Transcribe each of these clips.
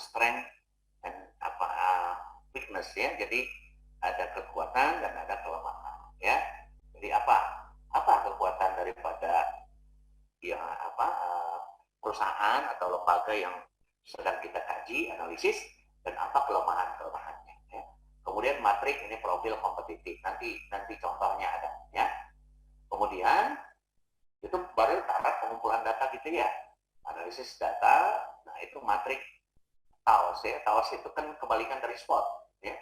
strength dan weakness ya. Jadi ada kekuatan dan ada kelemahan ya. Jadi apa kekuatan daripada ya perusahaan atau lembaga yang sedang kita kaji, analisis, dan apa kelemahannya ya. Kemudian matrik ini profil kompetitif. Nanti contohnya ada ya. Kemudian itu baru tahap pengumpulan data gitu ya. Analisis data, nah itu matrik TAOS ya. TAOS itu kan kebalikan dari SWOT ya.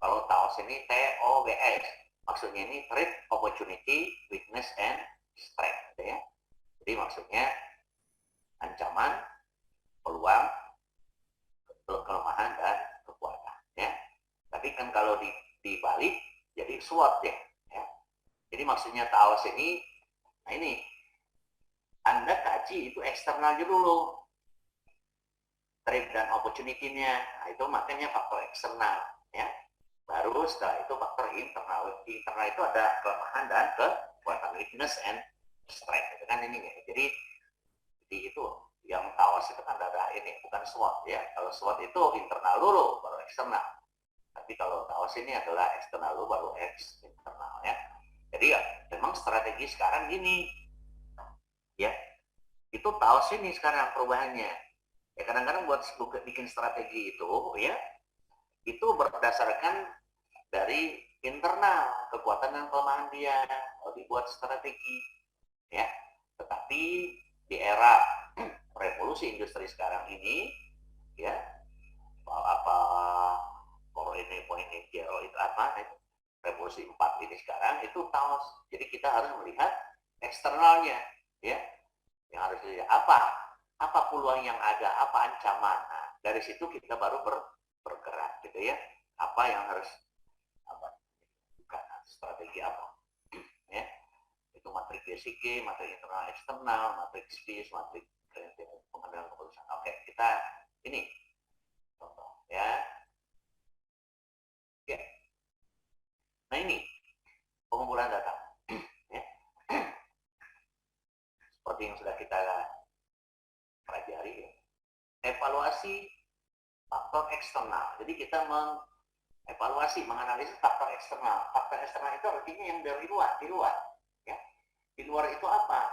Kalau TAOS ini TOWS, maksudnya ini threat, opportunity, weakness, and strength ya. Jadi maksudnya ancaman, peluang, kelemahan, dan kekuatan ya. Tapi kan kalau dibalik jadi SWOT ya. Jadi maksudnya TAOS ini, nah ini Anda kaji itu eksternalnya dulu, threat dan opportunity-nya. Nah, itu makanya faktor eksternal ya. Baru setelah itu faktor internal. Internal itu ada kelemahan dan kekuatan, weakness and strength. Itu kan ini ya. Jadi itu yang TAOS itu kan ada ini, bukan SWOT ya. Kalau SWOT itu internal dulu, baru eksternal. Tapi kalau TAOS ini adalah eksternal dulu, baru internal ya. Jadi ya, memang strategi sekarang gini ya. Itu TAOS ini sekarang perubahannya. Ya kadang-kadang buat bikin strategi itu ya, itu berdasarkan dari internal kekuatan dan kelemahan dia kalau dibuat strategi ya. Tetapi di era revolusi industri sekarang ini ya, apa poin zero itu apa revolusi 4 ini sekarang itu TAOS. Jadi kita harus melihat eksternalnya ya, yang harus dilihat apa peluang yang ada, apa ancaman. Nah, dari situ kita baru bergerak gitu ya. Apa yang harus strategi apa ya. Itu matrik BCG, matrik internal eksternal, matrik SPIS, matrik pengambilan keputusan. Oke, kita ini contoh ya. Oke. Nah ini pengumpulan data ya. Seperti yang sudah kita pelajari ya. Evaluasi faktor eksternal. Jadi kita mengevaluasi, menganalisis faktor eksternal. Faktor eksternal itu artinya yang dari luar, di luar. Ya. Di luar itu apa?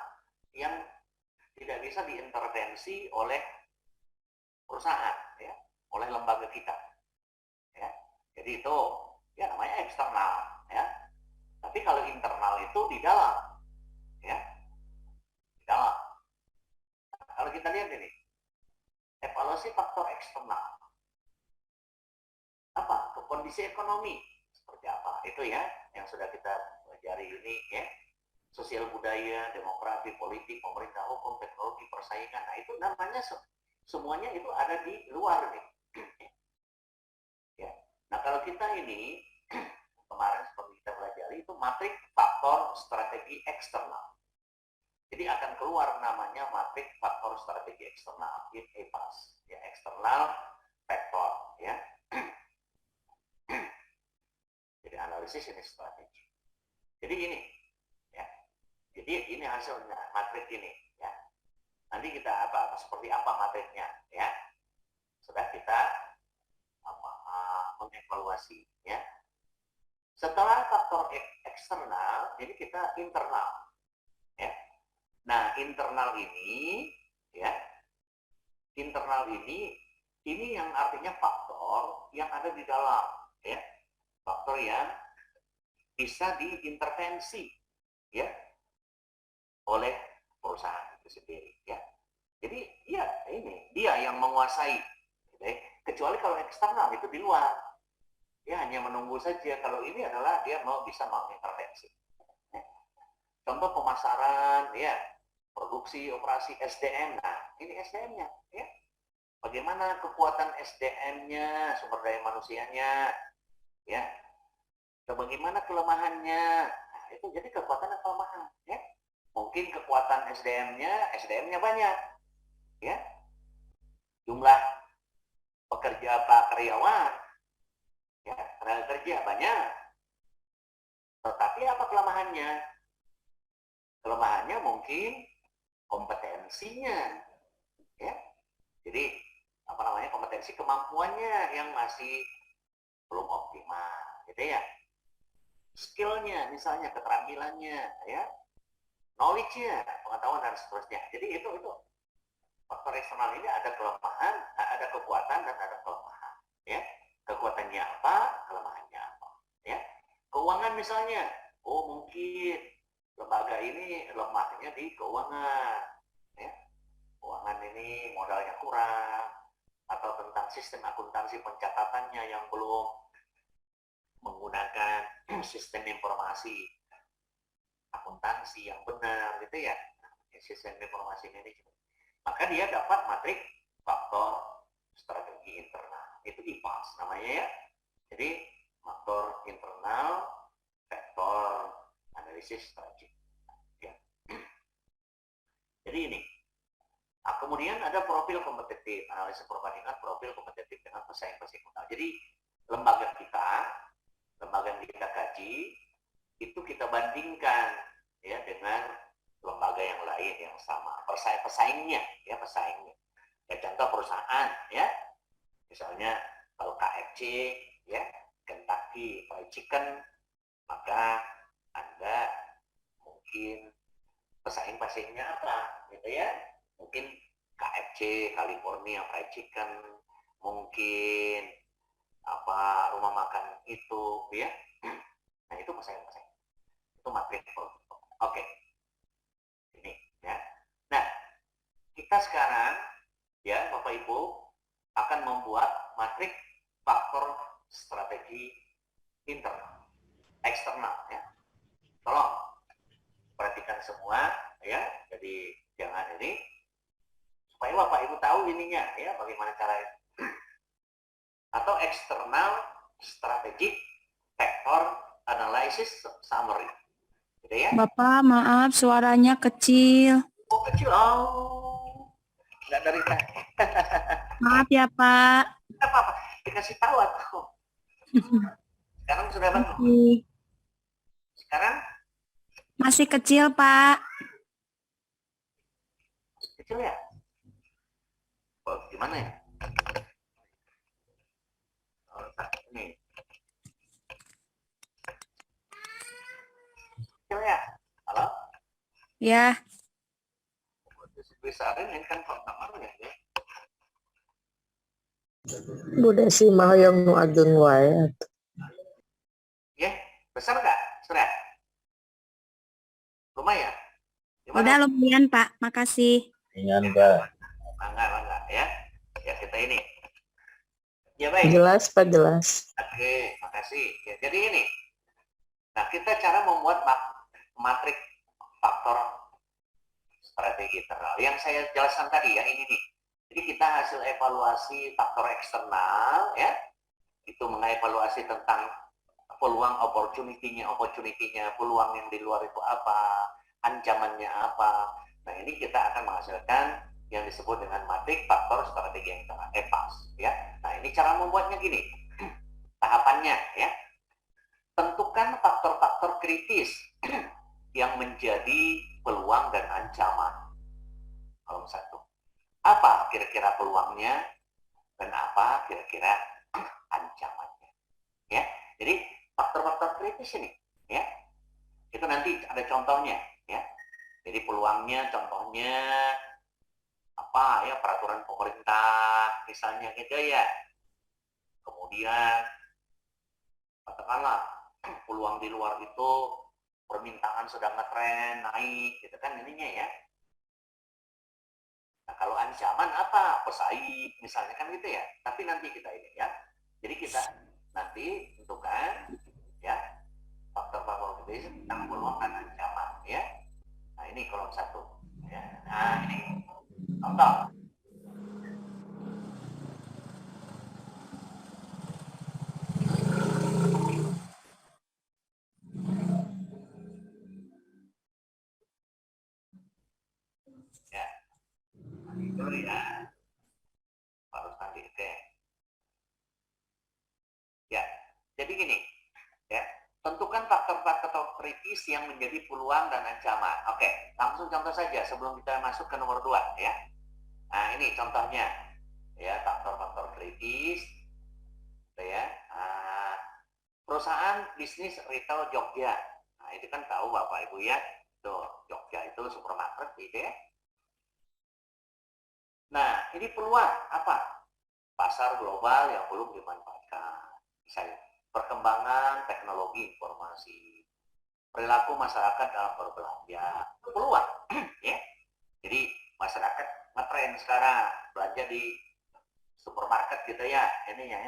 Yang tidak bisa diintervensi oleh perusahaan, ya, oleh lembaga kita. Ya. Jadi itu ya namanya eksternal. Ya. Tapi kalau internal itu di dalam. Ya. Di dalam. Nah, kalau kita lihat ini, evaluasi faktor eksternal. Apa? Kondisi ekonomi seperti apa? Itu ya yang sudah kita pelajari ini ya. Sosial budaya, demografi, politik, pemerintah hukum, teknologi, persaingan. Nah, itu namanya semuanya itu ada di luar nih. Ya. Nah, kalau kita ini kemarin seperti kita pelajari itu matrik faktor strategi eksternal. Jadi akan keluar namanya matrik faktor strategi eksternal, EFAS, ya, eksternal faktor, ya. Jadi analisis ini strategi. Jadi ini, ya. Jadi ini hasilnya matrik ini, ya. Nanti kita seperti apa matriknya, ya. Sudah kita mengevaluasi, ya. Setelah faktor eksternal, jadi kita internal, ya. Nah, internal ini, ya, internal ini yang artinya faktor yang ada di dalam, ya, faktor yang bisa diintervensi, ya, oleh perusahaan itu sendiri, ya. Jadi, ya, ini dia yang menguasai, ya. Kecuali kalau eksternal itu di luar, ya hanya menunggu saja. Kalau ini adalah dia bisa mengintervensi. Contoh pemasaran, ya, produksi, operasi, SDM. Nah, ini SDM-nya, ya. Bagaimana kekuatan SDM-nya, sumber daya manusianya, ya. Dan bagaimana kelemahannya. Nah, itu jadi kekuatan dan kelemahan, ya. Mungkin kekuatan SDM-nya banyak, ya. Jumlah karyawan, ya, tenaga kerja banyak. Tetapi apa kelemahannya? Kelemahannya mungkin kompetensinya, ya. Jadi kompetensi kompetensi kemampuannya yang masih belum optimal, gitu ya. Skillnya, misalnya keterampilannya, ya, knowledge-nya, pengetahuan dan seterusnya. Jadi itu faktor eksternal ini ada kelemahan, ada kekuatan dan ada kelemahan. Ya, kekuatannya apa, kelemahannya apa. Ya, keuangan misalnya, oh mungkin lembaga ini lemahnya di keuangan. Ya, keuangan ini modalnya kurang, atau tentang sistem akuntansi pencatatannya yang belum menggunakan sistem informasi akuntansi yang benar, gitu ya, sistem informasi manajemen. Maka dia dapat matrik faktor strategi internal, itu IPAS namanya ya. Jadi faktor internal, faktor analisis strategi. Ya. Jadi ini. Nah, kemudian ada profil kompetitif, analisis perbandingan profil kompetitif dengan pesaing-pesaing utama. Jadi lembaga yang kita kaji itu kita bandingkan ya dengan lembaga yang lain yang sama, pesaingnya. Ya, contoh perusahaan ya, misalnya kalau KFC ya, Kentucky Fried Chicken, maka Anda mungkin pesaingnya apa gitu ya, mungkin KFC California Fried Chicken, mungkin apa rumah makan itu ya. Nah, itu pesaing itu materi. Oke, ini ya. Nah, kita sekarang ya Bapak Ibu akan membuat matrik faktor strategi internal eksternal ya. Tolong perhatikan semua ya, jadi jangan ini, supaya Bapak Ibu tahu ininya ya, bagaimana caranya. Atau external strategic factor analysis summary, gitu ya. Bapak, maaf suaranya kecil. Oh, kecil. Oh, nggak dari tadi. Maaf ya Pak. Nggak apa-apa, dikasih tahu atau sekarang sudah bagus. Sekarang masih kecil Pak. kecil ya. Oh, gimana ya? Oh, ini kecil ya. Halo? Ya. Besarin ini kan kamarnya ya. Bu Desi mah yang nu ageng wae. Ya, besar nggak? Sudah? Lumayan? Gimana? Udah lumayan Pak, makasih. Dengan Pak. Mangga ya. Ya, kita ini. Ya baik. Jelas Pak, jelas. Oke, makasih. Ya, jadi ini. Nah, kita cara membuat matrik faktor strategi internal. Yang saya jelaskan tadi ya, ini nih. Jadi kita hasil evaluasi faktor eksternal ya, itu mengevaluasi tentang peluang opportunity-nya, peluang yang di luar itu apa, ancamannya apa. Nah, ini kita akan menghasilkan yang disebut dengan matrik faktor strategi internal, EFAS ya. Nah, ini cara membuatnya gini. Tahapannya ya. Tentukan faktor-faktor kritis yang menjadi peluang dan ancaman. Kolom 1. Apa kira-kira peluangnya dan apa kira-kira ancamannya? Ya. Jadi faktor-faktor kritis ini ya. Itu nanti ada contohnya ya. Jadi peluangnya contohnya apa ya, peraturan pemerintah misalnya gitu ya. Kemudian katakanlah peluang di luar itu permintaan sedang ngetren naik gitu kan ininya ya. Nah, kalau ancaman apa? Pesaing misalnya kan gitu ya. Tapi nanti kita ini ya. Jadi kita nanti tentukan ya faktor-faktor kritis tentang peluang dan ancaman ya. Nah, ini kolom 1 ya. Nah, ini contoh. Ya. Itu ya. Harus tadi oke. Ya. Jadi gini, ya. Tentukan faktor-faktor kritis yang menjadi peluang dan ancaman. Oke, langsung contoh saja sebelum kita masuk ke nomor 2 ya. Nah, ini contohnya ya, faktor-faktor kritis pengembangan bisnis retail Jogja. Nah, itu kan tahu Bapak Ibu ya, tuh Jogja itu supermarket gitu ya. Nah, ini peluang apa? Pasar global yang belum dimanfaatkan. Misalnya, perkembangan teknologi informasi, perilaku masyarakat dalam berbelanja, peluang ya. Jadi masyarakat ngetren sekarang belanja di supermarket gitu ya, ini ya.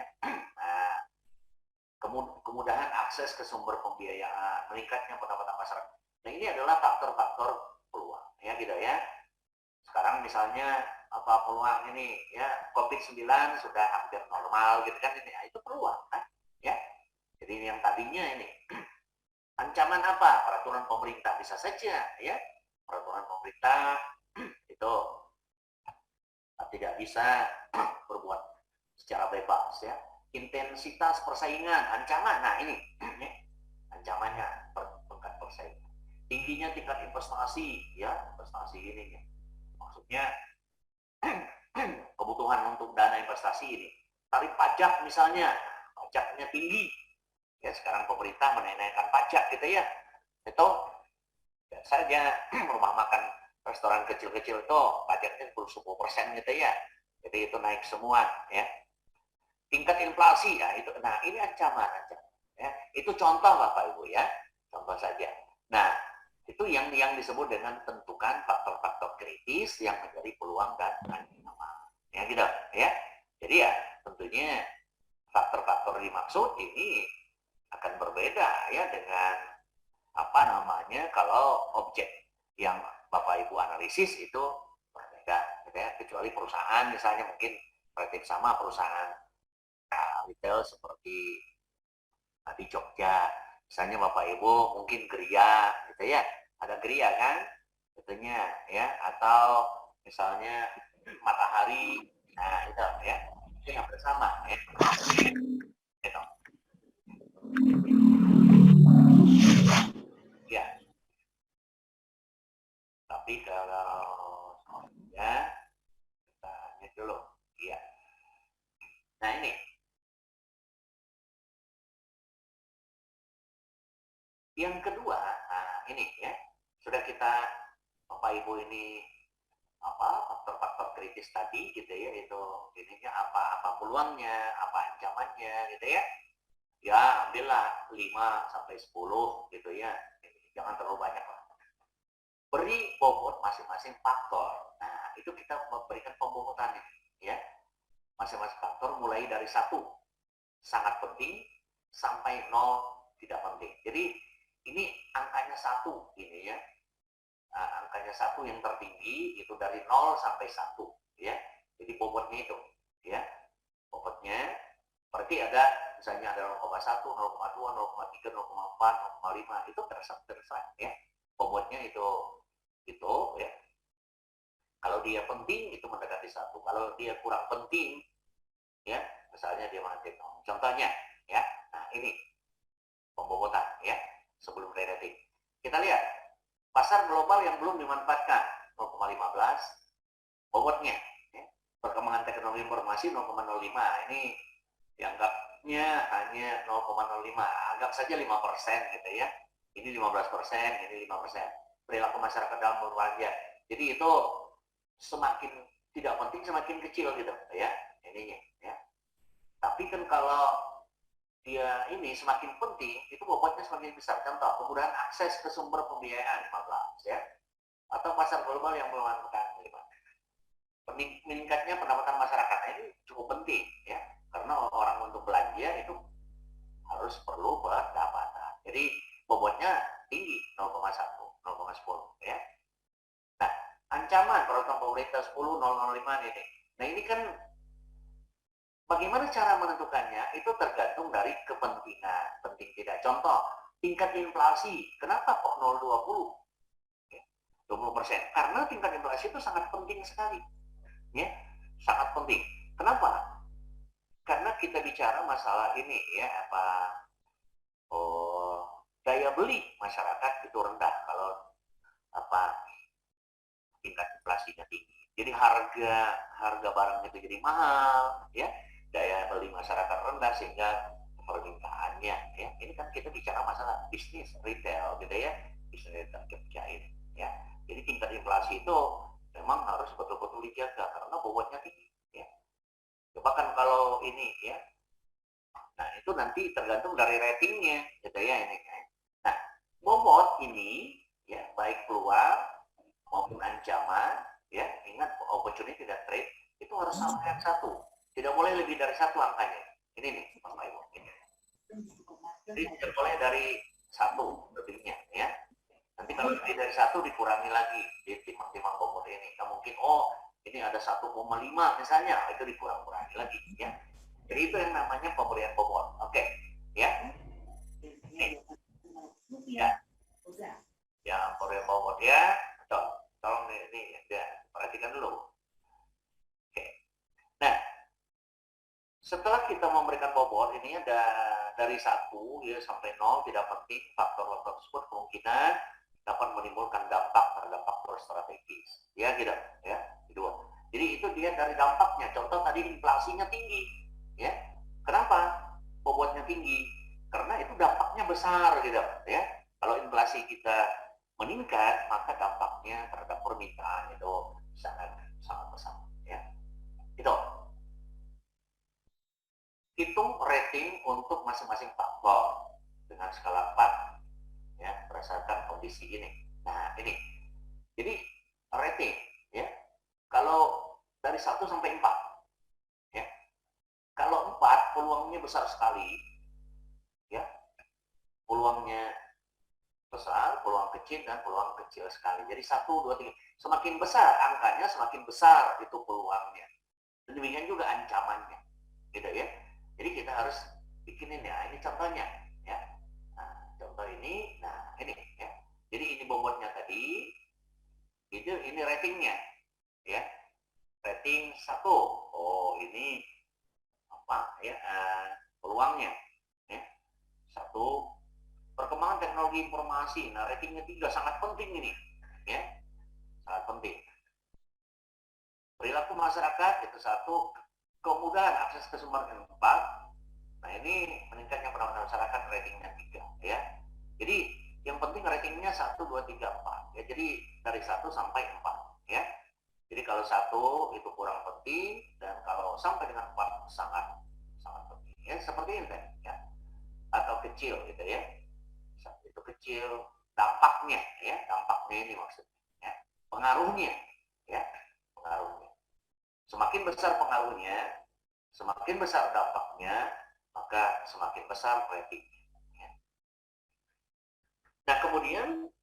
Nah, kemudahan akses ke sumber pembiayaan, meningkatnya pendapatan masyarakat. Nah, ini adalah faktor-faktor peluang ya gitu ya. Sekarang misalnya apa peluang ini ya, COVID-19 sudah hampir normal gitu kan, ini ya, itu peluang kan ya. Jadi yang tadinya ini ancaman apa? Peraturan pemerintah bisa saja ya. Peraturan pemerintah itu tidak bisa berbuat secara bebas ya. Intensitas persaingan, ancaman. Nah, ini ancamannya tingkat persaingan. Tingginya tingkat investasi ya, investasi ini ya. Maksudnya kebutuhan untuk dana investasi ini. Tarif pajak misalnya, pajaknya tinggi. Ya, sekarang pemerintah menaikkan pajak gitu ya. Itu ya saja rumah makan restoran kecil-kecil itu pajaknya 10% gitu ya. Jadi itu naik semua ya. Tingkat inflasi ya itu. Nah, ini ancaman ya. Itu contoh Bapak Ibu ya. Contoh saja. Nah, itu yang disebut dengan tentukan faktor-faktor kritis yang menjadi peluang dan ancaman. Ya gitu ya. Jadi ya tentunya faktor-faktor dimaksud ini akan berbeda ya dengan apa namanya kalau objek yang Bapak Ibu analisis itu berbeda gitu ya. Kecuali perusahaan misalnya mungkin relatif sama perusahaan retail seperti di Jogja. Misalnya Bapak Ibu mungkin geria gitu ya. Ada geria kan? Tentunya ya, atau misalnya matahari. Nah, itu ya. Itu yang bersama ya. Gitu. Ya. Tapi kalau ya kita lihat dulu. Iya. Nah, ini yang kedua, nah ini ya, sudah kita Bapak Ibu ini apa faktor-faktor kritis tadi gitu ya, itu ininya apa peluangnya, apa ancamannya gitu ya. Ya, ambillah 5 sampai 10 gitu ya. Jangan terlalu banyak lah. Beri bobot masing-masing faktor. Nah, itu kita memberikan pembobotan ini ya. Masing-masing faktor mulai dari 1 sangat penting sampai 0 tidak penting. Jadi ini angkanya 1 ini ya. Nah, angkanya 1 yang tertinggi itu dari 0 sampai 1 ya. Jadi bobotnya itu ya. Bobotnya berarti ada misalnya ada 0,1, 0,2, 0,3, 0,4, 0,5 itu terserah ya. Bobotnya itu ya. Kalau dia penting itu mendekati 1. Kalau dia kurang penting ya, misalnya dia menghasilkan 0. Contohnya ya. Nah, ini pembobotan ya sebelum rating. Kita lihat pasar global yang belum dimanfaatkan 0,15 bobotnya ya. Perkembangan teknologi informasi 0,05 ini dianggapnya hanya 0,05, anggap saja 5% gitu ya. Ini 15%, ini 5%. Perilaku masyarakat dalam berbelanja. Jadi itu semakin tidak penting semakin kecil gitu ya ininya ya. Tapi kan kalau dia ini semakin penting, itu bobotnya semakin besar. Contoh, kemudahan akses ke sumber pembiayaan 15 ya. Atau pasar global yang memanfaatkan 5. Meningkatnya pendapatan masyarakat ini cukup penting ya. Karena orang untuk belanja itu harus perlu pendapatan. Jadi bobotnya tinggi 0,1, 0,10 ya. Nah, ancaman peraturan pemerintah 10, 0,05 ini. Nah, ini kan bagaimana cara menentukannya? Itu tergantung dari kepentingan, penting tidak. Contoh, tingkat inflasi. Kenapa kok 0,20? 20%. Karena tingkat inflasi itu sangat penting sekali. Ya, sangat penting. Kenapa? Karena kita bicara masalah ini ya, daya beli masyarakat itu rendah kalau tingkat inflasinya tinggi. Jadi harga barang itu jadi mahal ya. Daya beli masyarakat rendah sehingga permintaannya ya ini kan kita bicara masalah bisnis retail gitu ya, bisnis retail kerjain ya. Jadi tingkat inflasi itu memang harus betul-betul dijaga karena bobotnya tinggi ya. Coba kan kalau ini ya, nah itu nanti tergantung dari ratingnya gitu ya ini ya. Nah bobot ini ya baik peluang maupun ancaman ya, ingat opportunity dan trade itu harus sama dengan satu, tidak boleh lebih dari satu angkanya. Ini nih Bapak Ibu ini. Jadi tidak boleh dari satu lebihnya ya. Nanti kalau lebih dari satu dikurangi lagi di timang-timang bobot ini. Nah, mungkin ini ada 1,5 misalnya, itu dikurang-kurangi lagi ya. Jadi itu yang namanya pemberian bobot. Oke, ya. Ini. Ya. Ya, pemberian bobot ya. Tolong ini ya, perhatikan dulu. Oke. Nah, setelah kita memberikan bobot ini ada dari 1 ya sampai 0, tidak penting, faktor-faktor tersebut kemungkinan dapat menimbulkan dampak terhadap faktor strategis ya, gitu ya, kedua. Jadi itu dia dari dampaknya. Contoh tadi inflasinya tinggi ya, kenapa bobotnya tinggi? Karena itu dampaknya besar gitu ya. Kalau inflasi kita meningkat maka dampaknya terhadap permintaan itu sangat besar ya. Itu hitung rating untuk masing-masing faktor dengan skala 4 ya, berdasarkan kondisi ini. Nah ini, jadi rating ya, kalau dari 1 sampai 4 ya, kalau 4 peluangnya besar sekali ya, peluangnya besar, peluang kecil, dan peluang kecil sekali. Jadi 1, 2, 3, semakin besar angkanya semakin besar itu peluangnya, dan demikian juga ancamannya gitu ya. Jadi kita harus bikinin ya, ini contohnya ya. Nah, contoh ini, nah ini ya. Jadi ini bobotnya tadi, ini ratingnya ya. Rating 1. Oh, ini apa ya? Peluangnya ya. 1, perkembangan teknologi informasi. Nah, ratingnya 3, sangat penting ini ya. Sangat penting. Perilaku masyarakat itu 1, kemudahan akses ke sumber yang tepat. Nah, ini meningkatnya pendapatan masyarakat, ratingnya 3 ya. Jadi yang penting ratingnya 1, 2, 3, 4 ya. Jadi dari 1 sampai 4 ya. Jadi kalau 1 itu kurang penting, dan kalau sampai dengan 4 sangat penting ya. Seperti ini kan ya. Atau kecil gitu ya. Itu kecil, dampaknya ya, dampaknya ini maksudnya ya. Pengaruhnya ya, pengaruhnya. Semakin besar pengaruhnya, semakin besar dampaknya, maka semakin besar rating. Ya. Nah kemudian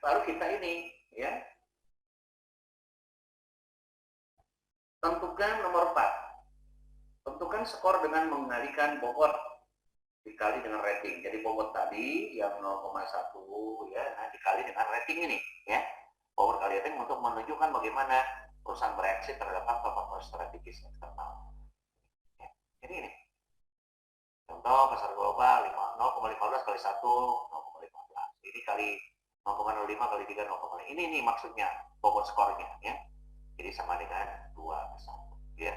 baru kita ini ya, tentukan nomor 4. Tentukan skor dengan mengalihkan bobot dikali dengan rating. Jadi bobot tadi yang 0,1 ya, nah dikali dengan rating ini ya. Bobot kali rating untuk menunjukkan bagaimana perusahaan bereaksi terhadap faktor-faktor strategis eksternal. Ya. Jadi ini. Contoh pasar global 0,15 kali 1 0,15. Ini kali 0,05 kali 3 0,5. Ini maksudnya bobot skornya ya. Jadi sama dengan 2 ke 1 ya.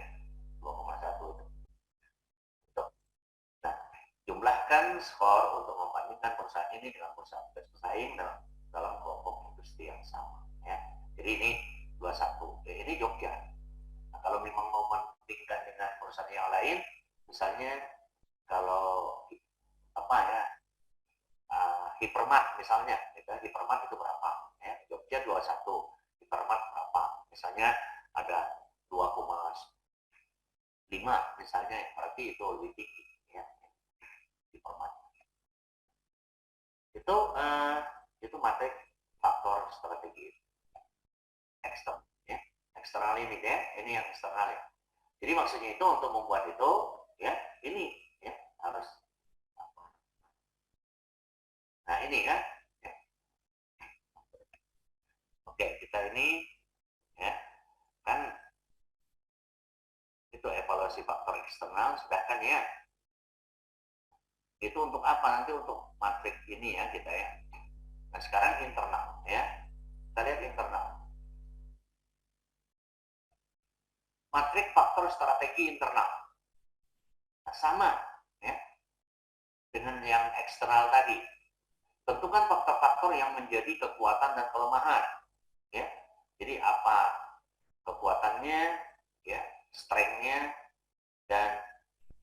2,1 itu. Nah, jumlahkan skor untuk membandingkan perusahaan ini dengan perusahaan bersaing dalam kelompok industri yang sama ya. Jadi ini 21. Ya, ini Jogja. Nah, kalau memang mau membandingkan dengan perusahaan yang lain, misalnya kalau apa ya, Hypermart misalnya, gitu, Hypermart itu berapa? Ya, Jogja 21, Hypermart berapa? Misalnya ada 2,5 misalnya, berarti itu lebih tinggi ya, Hypermart. Itu materi faktor strategi eksternal ya. Eksternal ini ya, ini yang eksternal ya. Jadi maksudnya itu untuk membuat itu ya, ini ya harus. Nah ini kan ya. Oke, kita ini ya kan itu evaluasi faktor eksternal, sedangkan ya itu untuk apa, nanti untuk matrik ini ya kita ya. Nah sekarang internal ya, kita lihat internal. Matrik faktor strategi internal. Nah, sama ya dengan yang eksternal tadi. Tentukan faktor-faktor yang menjadi kekuatan dan kelemahan. Ya, jadi apa kekuatannya, ya, strength-nya, dan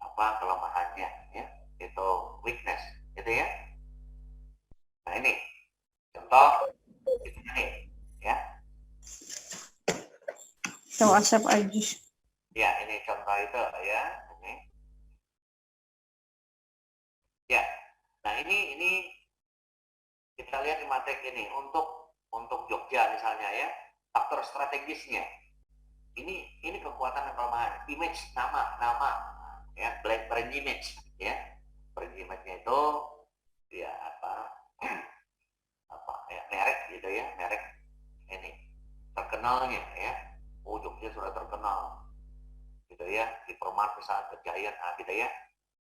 apa kelemahannya, ya, itu weakness, gitu ya. Nah ini contoh ini, ya. Tahu asap aja. Ya, ini contoh itu, ya. Ini. Ya, nah ini kita lihat di materi ini untuk Jogja misalnya, ya, faktor strategisnya. Ini kekuatan dan kelemahan. Image, nama, ya, brand image, ya. Brand image-nya itu ya apa ya, merek gitu ya, merek ini terkenalnya, ya. Oh, Jogja sudah terkenal gitu ya, Hypermart misalnya, Kejayaan, gitu ya,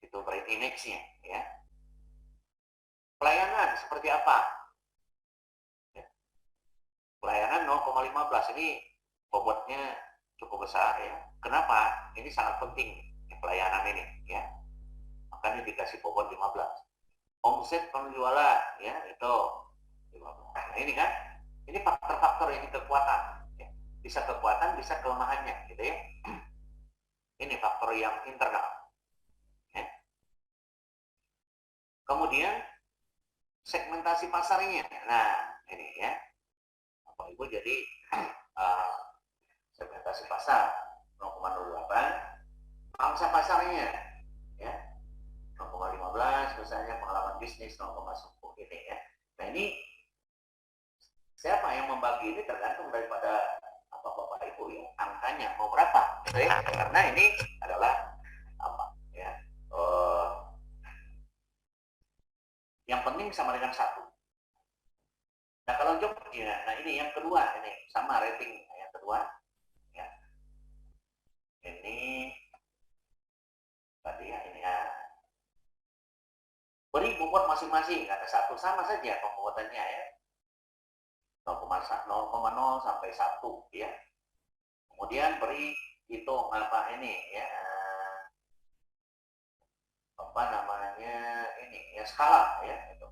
itu brand image-nya, ya. Pelayanan seperti apa, ya. Pelayanan 0,15 ini bobotnya cukup besar, ya. Kenapa? Ini sangat penting ya, pelayanan ini, ya, makanya dikasih bobot 15. Omset penjualan, ya, itu 15. Nah, ini kan, ini faktor-faktor, ini kekuatan, ya. Bisa kekuatan, bisa kelemahannya, gitu ya. Ini faktor yang internal, ya. Kemudian segmentasi pasarnya. Nah, ini ya, Bapak Ibu, jadi segmentasi pasar 0,08, pangsa pasarnya, ya, 0,15 misalnya, pengalaman bisnis 0,10 ini, ya. Nah, ini siapa yang membagi ini tergantung daripada apa Bapak Ibu, ya, angkanya mau berapa, gitu ya. Karena ini adalah apa, ya, yang penting sama dengan 1. Nah, kalau Jogja, nah ini yang kedua, ini sama rating yang kedua, ya. Ini tadi ya, ini ya. Beri bobot masing-masing, ada 1, sama saja pembobotannya, ya. 0,0 sampai 1, ya. Kemudian beri hitung apa ini, ya, apa namanya ini, ya, skala, ya, itu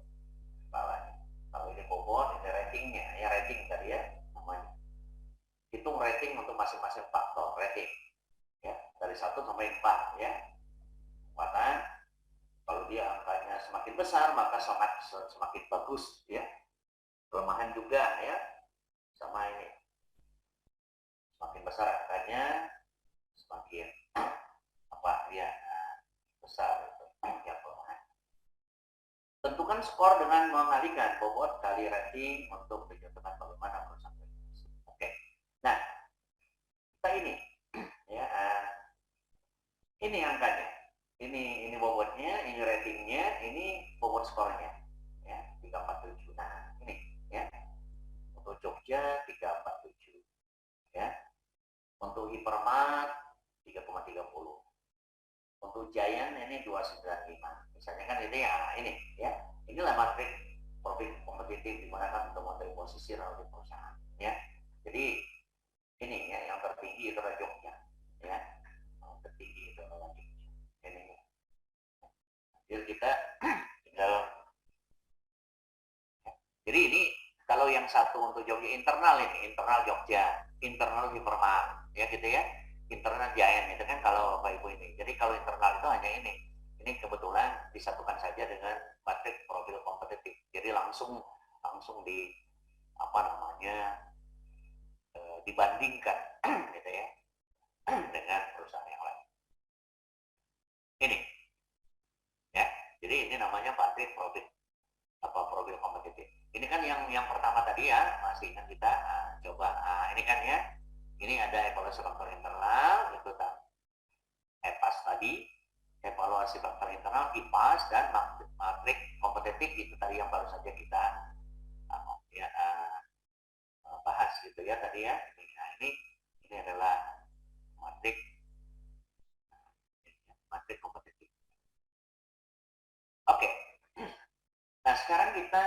skalanya. Kalau ini bobot, ini ratingnya, ya, rating tadi, ya, namanya. Hitung rating untuk masing-masing faktor rating, ya, dari 1 sampai 4, ya. Kekuatan, kalau dia angkanya semakin besar maka semakin bagus, ya. Kelemahan juga, ya, sama ini, semakin besar angkanya semakin apa dia besar itu, ya, kelemahan. Tentukan skor dengan mengalihkan bobot kali rating untuk menentukan bagaimana perusahaan. Oke, nah kita ini, ya, ini angkanya, ini bobotnya, ini ratingnya, ini bobot skornya, ya, 347. Nah ini, ya, untuk Jogja 347, ya. Untuk Hypermart 3,30, untuk Giant ini 295 misalnya, kan ini, ya, inilah matrik profit kompetitif digunakan untuk memilih posisi relatif perusahaan, ya. Jadi ini, ya, yang tertinggi itu adalah Jogja, ya, yang tertinggi itu adalah Jogja ini. Jadi kita tinggal, ya. Jadi ini kalau yang satu untuk Jogja internal, ini internal Jogja, internal Hypermart, ya, gitu ya, internal Giant itu kan kalau Bapak Ibu ini. Jadi kalau internal itu hanya ini kebetulan disatukan saja dengan matrik profil kompetitif. Jadi langsung di apa namanya dibandingkan gitu ya dengan perusahaan yang lain. Ini, ya. Jadi ini namanya matrik profil profil kompetitif. Ini kan yang pertama tadi, ya, masih ingat kita coba ini kan, ya, ini ada evaluasi faktor internal itu EPAS tadi, evaluasi faktor internal IPAS, dan matrik kompetitif itu tadi yang baru saja kita bahas gitu ya tadi, ya. Nah, ini adalah matrik kompetitif. Oke. Nah, sekarang kita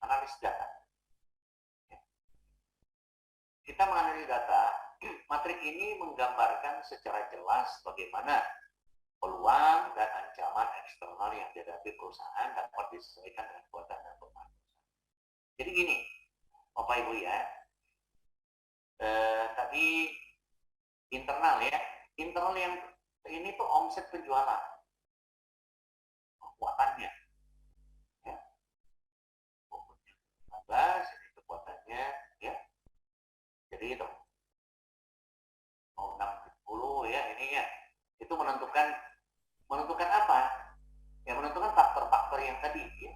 analis data. Kita menganalisis data. Matrik ini menggambarkan secara jelas bagaimana peluang dan ancaman ancaman eksternal yang dihadapi perusahaan dapat disesuaikan dengan kekuatan dan kelemahan. Jadi gini, Bapak Ibu ya, tadi internal ya, internal yang ini tuh omset penjualan, kekuatannya, ya, 15 ini kekuatannya, ya, jadi itu mau 60 ya ini ya, itu menentukan apa? Ya menentukan faktor-faktor yang tadi ya.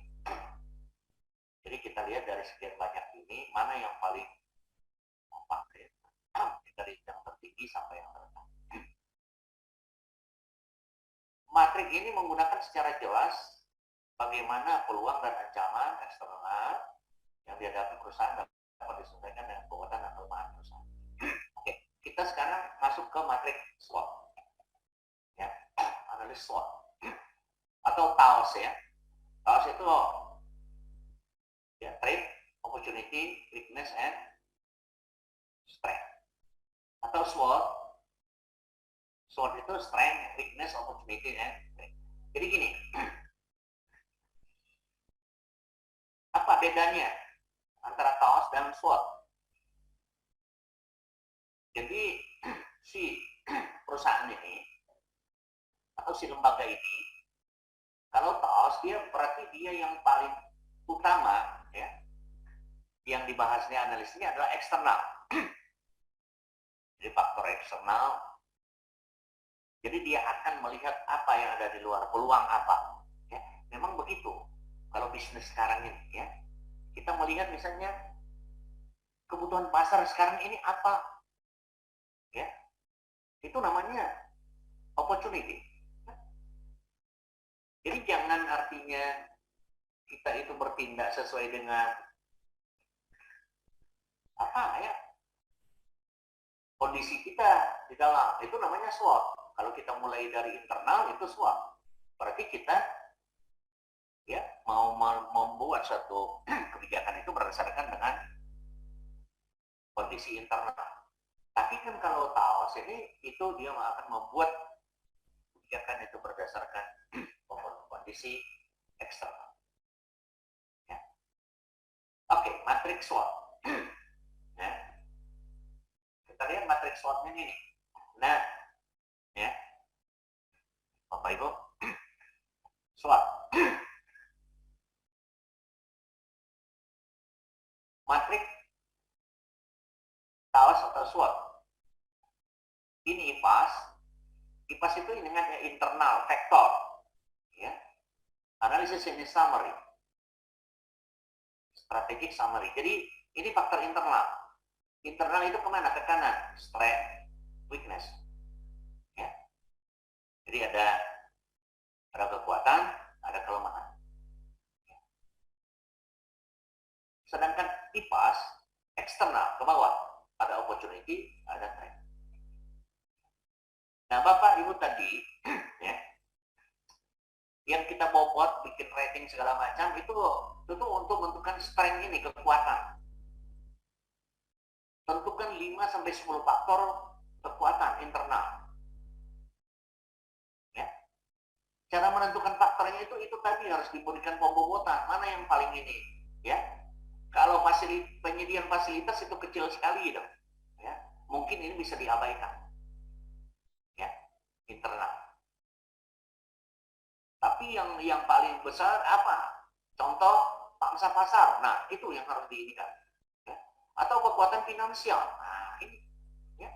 Jadi kita lihat dari sekian banyak ini mana yang paling pakai dari yang tertinggi sampai yang terendah. Matrik ini menggunakan secara jelas bagaimana peluang dan ancaman eksternal yang dihadapi perusahaan dapat disesuaikan dengan kekuatan dan kelemahan perusahaan. Oke, kita sekarang masuk ke matrik SWOT. Ya, analis SWOT atau TAOS ya. TAOS itu ya, Threat, Opportunity, Weakness, and Strength. Atau SWOT. SWOT itu Strength, Weakness, Opportunity, and Strength. Jadi gini, apa bedanya antara TAOS dan SWOT? Jadi si perusahaan ini atau si lembaga ini, kalau TAOS dia berarti dia yang paling utama ya, yang dibahasnya analisisnya adalah eksternal. Jadi faktor eksternal. Jadi dia akan melihat apa yang ada di luar, peluang apa. Ya, memang begitu. Kalau bisnis sekarang ini ya, kita melihat misalnya kebutuhan pasar sekarang ini apa, ya, itu namanya opportunity. Jadi jangan artinya kita itu bertindak sesuai dengan apa ya kondisi kita di dalam, itu namanya SWOT. Kalau kita mulai dari internal itu SWOT, berarti kita ya mau membuat suatu kebijakan itu berdasarkan dengan kondisi internal. Tapi kan kalau TAOS ini itu dia akan membuat kebijakan itu berdasarkan kondisi eksternal. Ya. Oke, matriks SWOT. Ya. Kita lihat matriks SWOT-nya ini. Nah, ya, Bapak Ibu, SWOT. Matriks TAOS atau SWOT. Ini IPAS. IPAS itu dengan internal vektor. Ya. Analisis ini summary. Strategic summary. Jadi ini faktor internal. Internal itu kemana? Ke kanan. Strength, weakness. Ya. Jadi ada kekuatan, ada kelemahan. Ya. Sedangkan IPAS eksternal ke bawah, ada opportunity, ada threat. Nah, Bapak Ibu tadi ya, yang kita bobot bikin rating segala macam itu untuk menentukan strength ini, kekuatan. Tentukan 5 sampai 10 faktor kekuatan internal. Ya. Cara menentukan faktornya itu tadi harus diberikan pembobotan, mana yang paling ini, ya. Kalau penyediaan fasilitas itu kecil sekali dong. Ya. Mungkin ini bisa diabaikan. Ya, internal. Tapi yang paling besar apa? Contoh pangsa pasar. Nah, itu yang harus diingat. Ya. Atau kekuatan finansial. Nah, ini ya.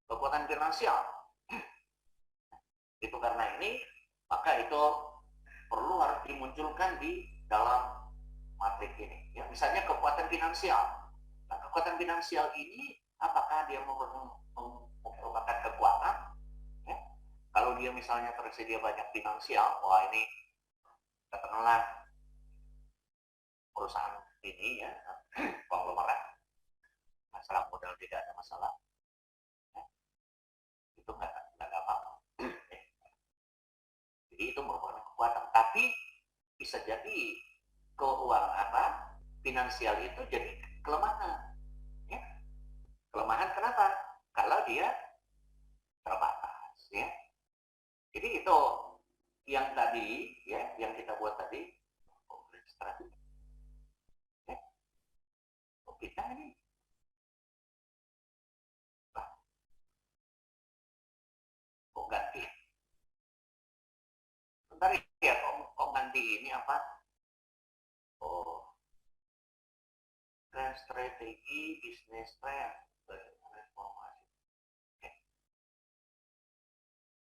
Kekuatan finansial. Itu karena ini, maka itu perlu harus dimunculkan di dalam matrik ini. Ya, misalnya kekuatan finansial. Nah, kekuatan finansial ini apakah dia merupakan kekuatan? Ya. Kalau dia misalnya tersedia banyak finansial, wah ini katakanlah perusahaan ini ya, konglomerat, masalah modal tidak ada masalah, ya. Itu nggak apa-apa. Ya. Jadi itu merupakan kekuatan. Tapi bisa jadi keuangan finansial itu jadi kelemahan. Ya. Kelemahan kenapa? Kalau dia terbatas. Ya. Jadi itu yang tadi ya, yang kita buat tadi, strategi. Ya. Kita ini kok ganti? Bentar ya, kok ganti ini apa? Oh, strategi bisnis tren reformasi. Oke.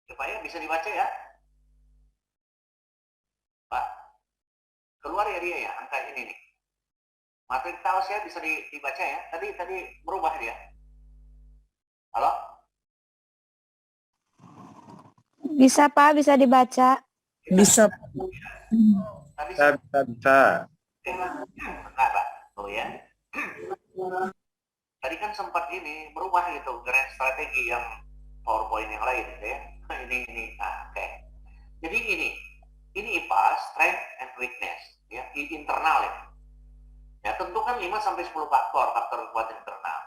Supaya bisa dibaca ya, Pak. Keluar ya dia ya, angka ini nih. Materi tahu saya bisa dibaca ya. Tadi berubah dia. Halo? Bisa Pak, bisa dibaca. Bisa. Tadi Bisa. Bentar, Pak. Oh ya. Tadi kan sempat ini berubah gitu, grand strategi yang PowerPoint yang lain gitu ya. Ini. Nah, oke. Jadi ini IPA, strength and weakness ya, internal ya. Ya, tentu kan 5 sampai 10 faktor kekuatan internal.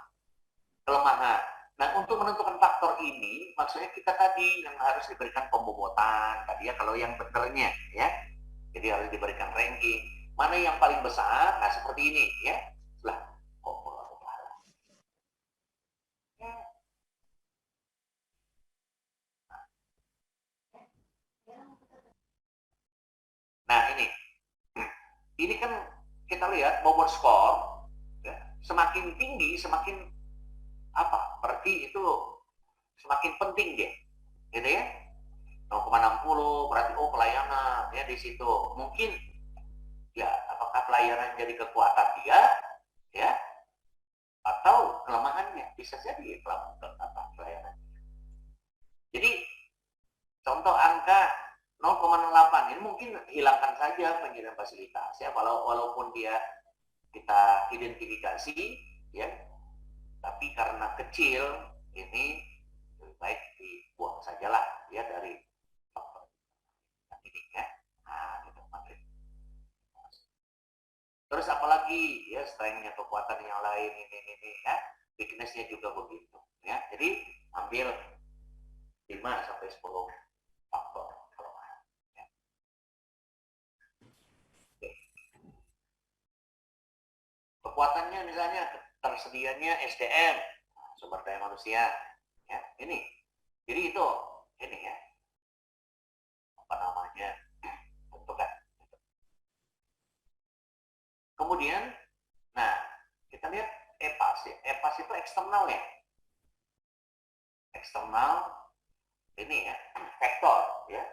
Kelemahan. Nah, untuk menentukan faktor ini, maksudnya kita tadi yang harus diberikan pembobotan tadi ya, kalau yang benernya ya. Jadi harus diberikan ranking. Mana yang paling besar? Nah, seperti ini ya. Lah, kok kepala. Ya. Nah, ini kan kita lihat bobot skor ya, semakin tinggi semakin apa? Berarti itu semakin penting dia, gitu ya. 0,60 berarti pelayanan ya di situ. Mungkin ya apakah pelayanan jadi kekuatan dia ya atau kelemahannya, bisa jadi pelayanan. Jadi contoh angka 0,08 ini mungkin hilangkan saja penyediaan fasilitas ya, walaupun dia kita identifikasi ya, tapi karena kecil ini lebih baik dibuang sajalah ya dari ini ya. Nah, gitu materi. Terus apalagi ya, strength-nya, kekuatan yang lain ini ya, weakness-nya juga begitu ya. Jadi ambil 5 sampai 10 faktor kelemahan ya. Oke. Kekuatannya misalnya tersedianya SDM, sumber daya manusia ya, ini. Jadi itu ini ya, apa namanya, tentukan. Kemudian nah kita lihat EPAS ya. EPAS itu eksternal ya, eksternal ini ya, vektor ya,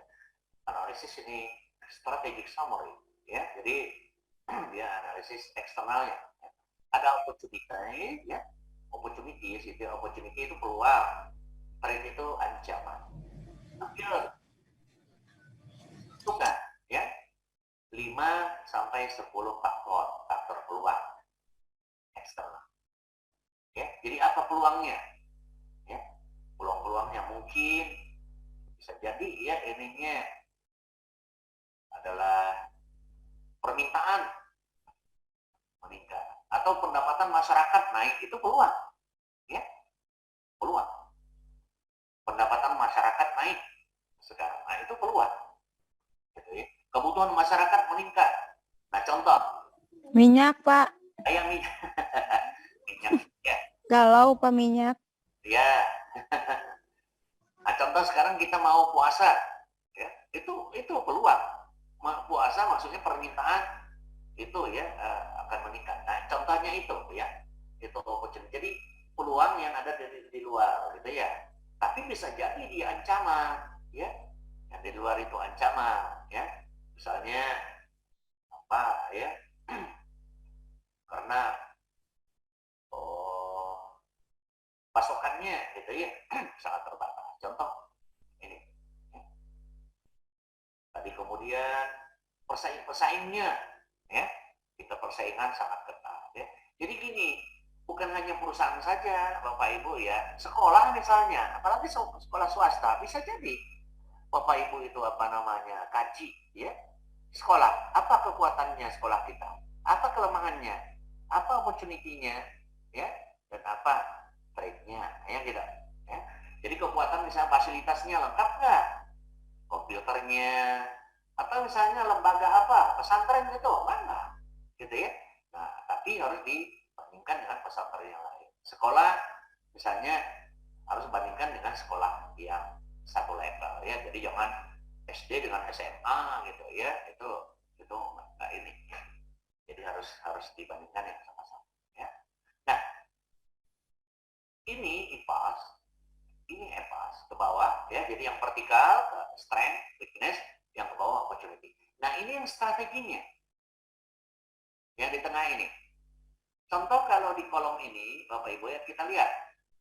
analisis ini strategic summary ya. Jadi dia analisis eksternalnya. Ada opportunity ya, opportunity itu peluang, threat itu ancaman. Ambil bukan ya, 5 sampai 10 faktor peluang eksternal ya. Jadi apa peluangnya ya? Peluang-peluangnya mungkin bisa jadi ya, ininya adalah permintaan meningkat atau pendapatan masyarakat naik, itu peluang ya, peluang pendapatan masyarakat naik sekarang, nah itu peluang gitu ya. Kebutuhan masyarakat meningkat, nah contoh Minyak Pak, kayak minyak ya, galau Pak minyak. ya. Nah, contoh sekarang kita mau puasa ya, itu peluang. Puasa maksudnya permintaan itu ya akan meningkat. Nah, contohnya itu ya, itu opportunity. Jadi peluang yang ada di luar gitu ya. Tapi bisa jadi dia ancaman ya. Yang di luar itu ancaman ya. Misalnya apa ya? Karena pasokannya gitu ya sangat terbatas. Contoh ini. Tadi kemudian pesaingnya ya, kita persaingan sangat ketat ya. Jadi gini, bukan hanya perusahaan saja Bapak Ibu ya, sekolah misalnya, apalagi sekolah swasta, bisa jadi Bapak Ibu itu apa namanya, kaji ya, sekolah apa kekuatannya sekolah kita, apa kelemahannya, apa opportunity-nya ya, dan apa threat-nya ya, tidak ya. Jadi kekuatan misalnya fasilitasnya lengkap nggak, komputernya, atau misalnya lembaga apa, pesantren gitu, mana, gitu ya. Nah, tapi harus dibandingkan dengan pesantren yang lain. Sekolah, misalnya harus bandingkan dengan sekolah yang satu level ya. Jadi jangan SD dengan SMA gitu ya. Itu nggak ini. Jadi harus dibandingkan yang sama-sama ya. Nah, ini IPAS, ini EPAS ke bawah ya. Jadi yang vertikal ke strength, weakness, yang ke bawah opportunity. Nah, ini yang strateginya. Yang di tengah ini. Contoh kalau di kolom ini, Bapak Ibu ya, kita lihat.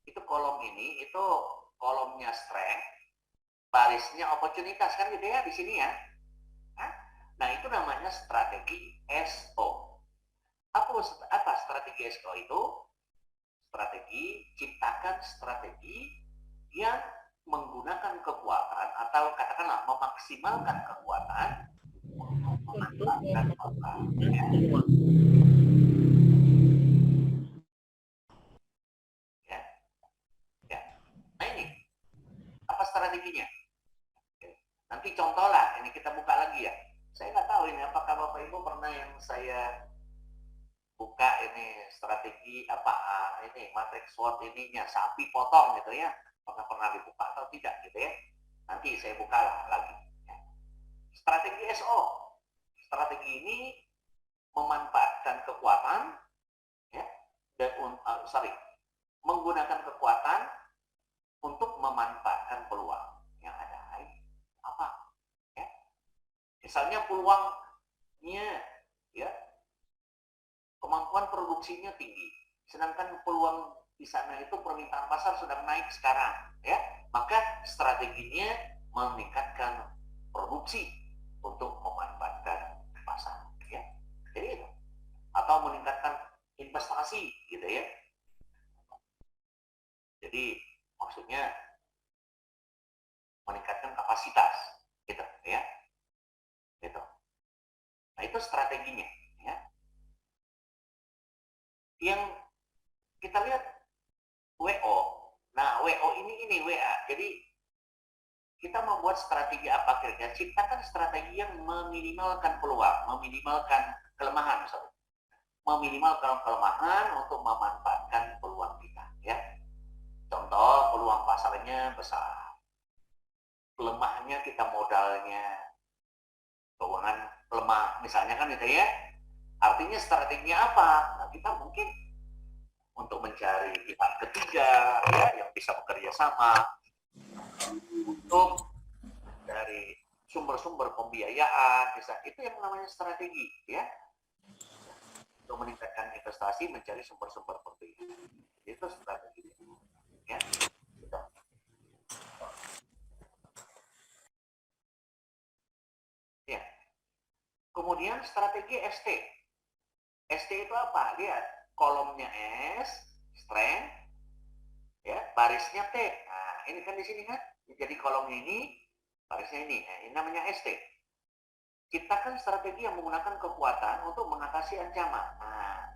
Itu kolom ini, itu kolomnya strength, barisnya oportunitas kan gitu ya di sini ya. Nah, itu namanya strategi SO. Apa strategi SO itu? Strategi, ciptakan strategi yang menggunakan kekuatan atau katakanlah memaksimalkan kekuatan untuk memanfaatkan peluang. Ya. Nah ini, apa strateginya? Nanti contoh lah, ini kita buka lagi ya. Saya nggak tahu ini apakah Bapak Ibu pernah yang saya buka ini strategi apa ini matrix SWOT ininya sapi potong gitu ya, pernah dibuka atau tidak gitu ya. Nanti saya buka lagi ya. Strategi SO, strategi ini memanfaatkan kekuatan ya, dan menggunakan kekuatan untuk memanfaatkan peluang yang ada. Apa ya, misalnya peluangnya ya, kemampuan produksinya tinggi, sedangkan peluang di sana itu permintaan pasar sedang naik sekarang ya, maka strateginya meningkatkan produksi untuk memanfaatkan pasar ya. Jadi itu, atau meningkatkan investasi gitu ya. Jadi maksudnya meningkatkan kapasitas gitu ya, gitu. Nah, itu strateginya ya. Yang kita lihat WO. Nah, WO ini WA. Jadi kita membuat strategi apa kira-kira? Ciptakan strategi yang meminimalkan peluang, meminimalkan kelemahan, meminimalkan kelemahan untuk memanfaatkan peluang kita ya. Contoh, peluang pasarnya besar, lemahnya kita modalnya, keuangan lemah misalnya kan itu ya. Artinya strateginya apa? Nah, kita mungkin untuk mencari pihak ketiga ya yang bisa bekerja sama untuk dari sumber-sumber pembiayaan, misalnya itu yang namanya strategi ya, untuk meningkatkan investasi, mencari sumber-sumber pembiayaan. Itu strategi ya. Ya. Kemudian strategi ST. ST itu apa? Lihat kolomnya S, strength, ya, barisnya T. Nah, ini kan di sini kan, jadi kolomnya ini, barisnya ini. Nah, ini namanya ST. Ciptakan strategi yang menggunakan kekuatan untuk mengatasi ancaman. Nah,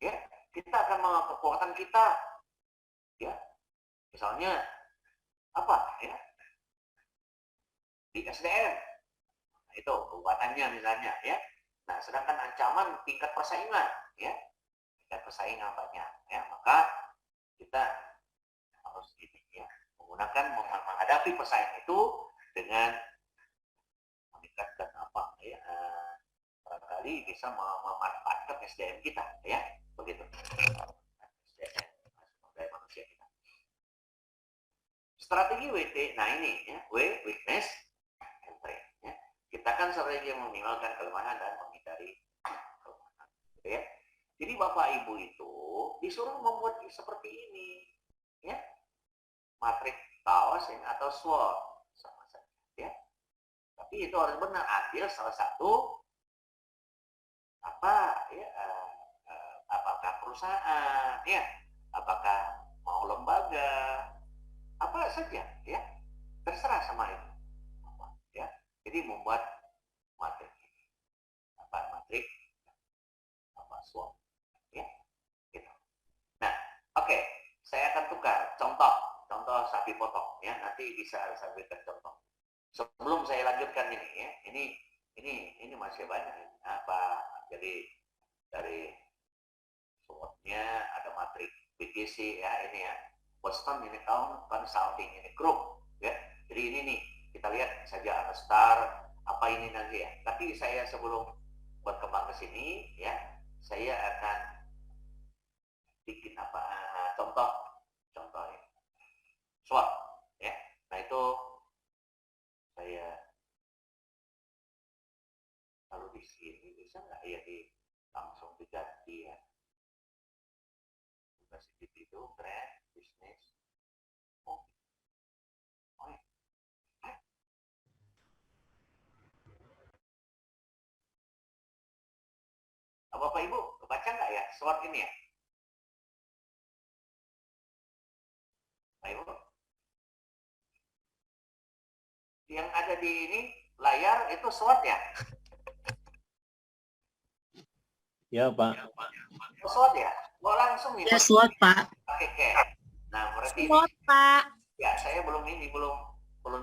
ya, kita akan menggunakan kekuatan kita, ya, misalnya apa, ya, di SDM. Nah, itu kekuatannya misalnya, ya. Nah, sedangkan ancaman tingkat persaingan, ya, tingkat persaingan banyak, ya, maka kita harus ini, ya, menghadapi persaingan itu dengan meningkatkan apa, ya, barangkali bisa memanfaatkan SDM kita, ya, begitu. SDM, sumber daya manusia kita. Strategi WT, nah ini, ya, weakness and strength, ya. Kita kan strategi yang meminimalkan kelemahan dan menghindari kelemahan, gitu ya. Jadi Bapak Ibu itu disuruh membuat seperti ini, ya, matriks Gauss atau SWOT sama saja, ya. Tapi itu harus benar, ambil salah satu apa, ya, apakah perusahaan, ya, apakah mau lembaga, apa saja, ya, terserah sama itu, ya. Jadi membuat matrik ini, apa matrik, apa SWOT, ya, gitu. Nah, oke, saya akan tukar contoh sapi potong, ya, nanti bisa saya berikan contoh. sebelum saya lanjutkan ini ya, ini masih banyak apa, jadi dari SWOT-nya ada matrik BGC ya, ini ya, Boston ini tahun consulting ini grup ya, jadi ini nih kita lihat saja ada star apa ini nanti ya, tapi saya sebelum berkembang ke sini ya, saya akan bikin apa contoh ini SWOT ya. Nah itu saya kalau di sini bisa nggak ya langsung diganti ya, kasih itu brand bisnis. Oh ya. Bapak Ibu kebaca nggak ya SWOT ini ya? Bapak Ibu, yang ada di ini layar itu SWOT ya? Ya Pak. SWOT ya? Mau langsung nih? Ya SWOT Pak. Oke. Nah berarti SWOT Pak. ya saya belum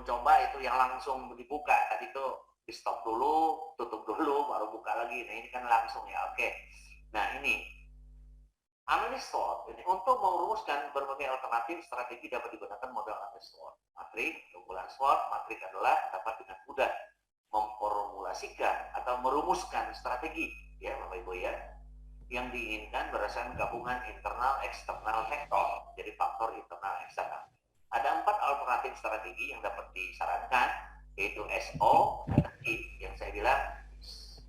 coba itu yang langsung dibuka, tadi itu di stop dulu, tutup dulu, baru buka lagi. Nah ini kan langsung ya, oke. Nah ini analis SWOT ini untuk merumuskan berbagai alternatif strategi dapat digunakan model analis SWOT. Matrik, keunggulan SWOT, matrik adalah dapat dengan mudah memformulasikan atau merumuskan strategi ya Bapak Ibu ya, yang diinginkan berdasarkan gabungan internal eksternal faktor. Jadi faktor internal eksternal. Ada 4 alternatif strategi yang dapat disarankan, yaitu SO, yang saya bilang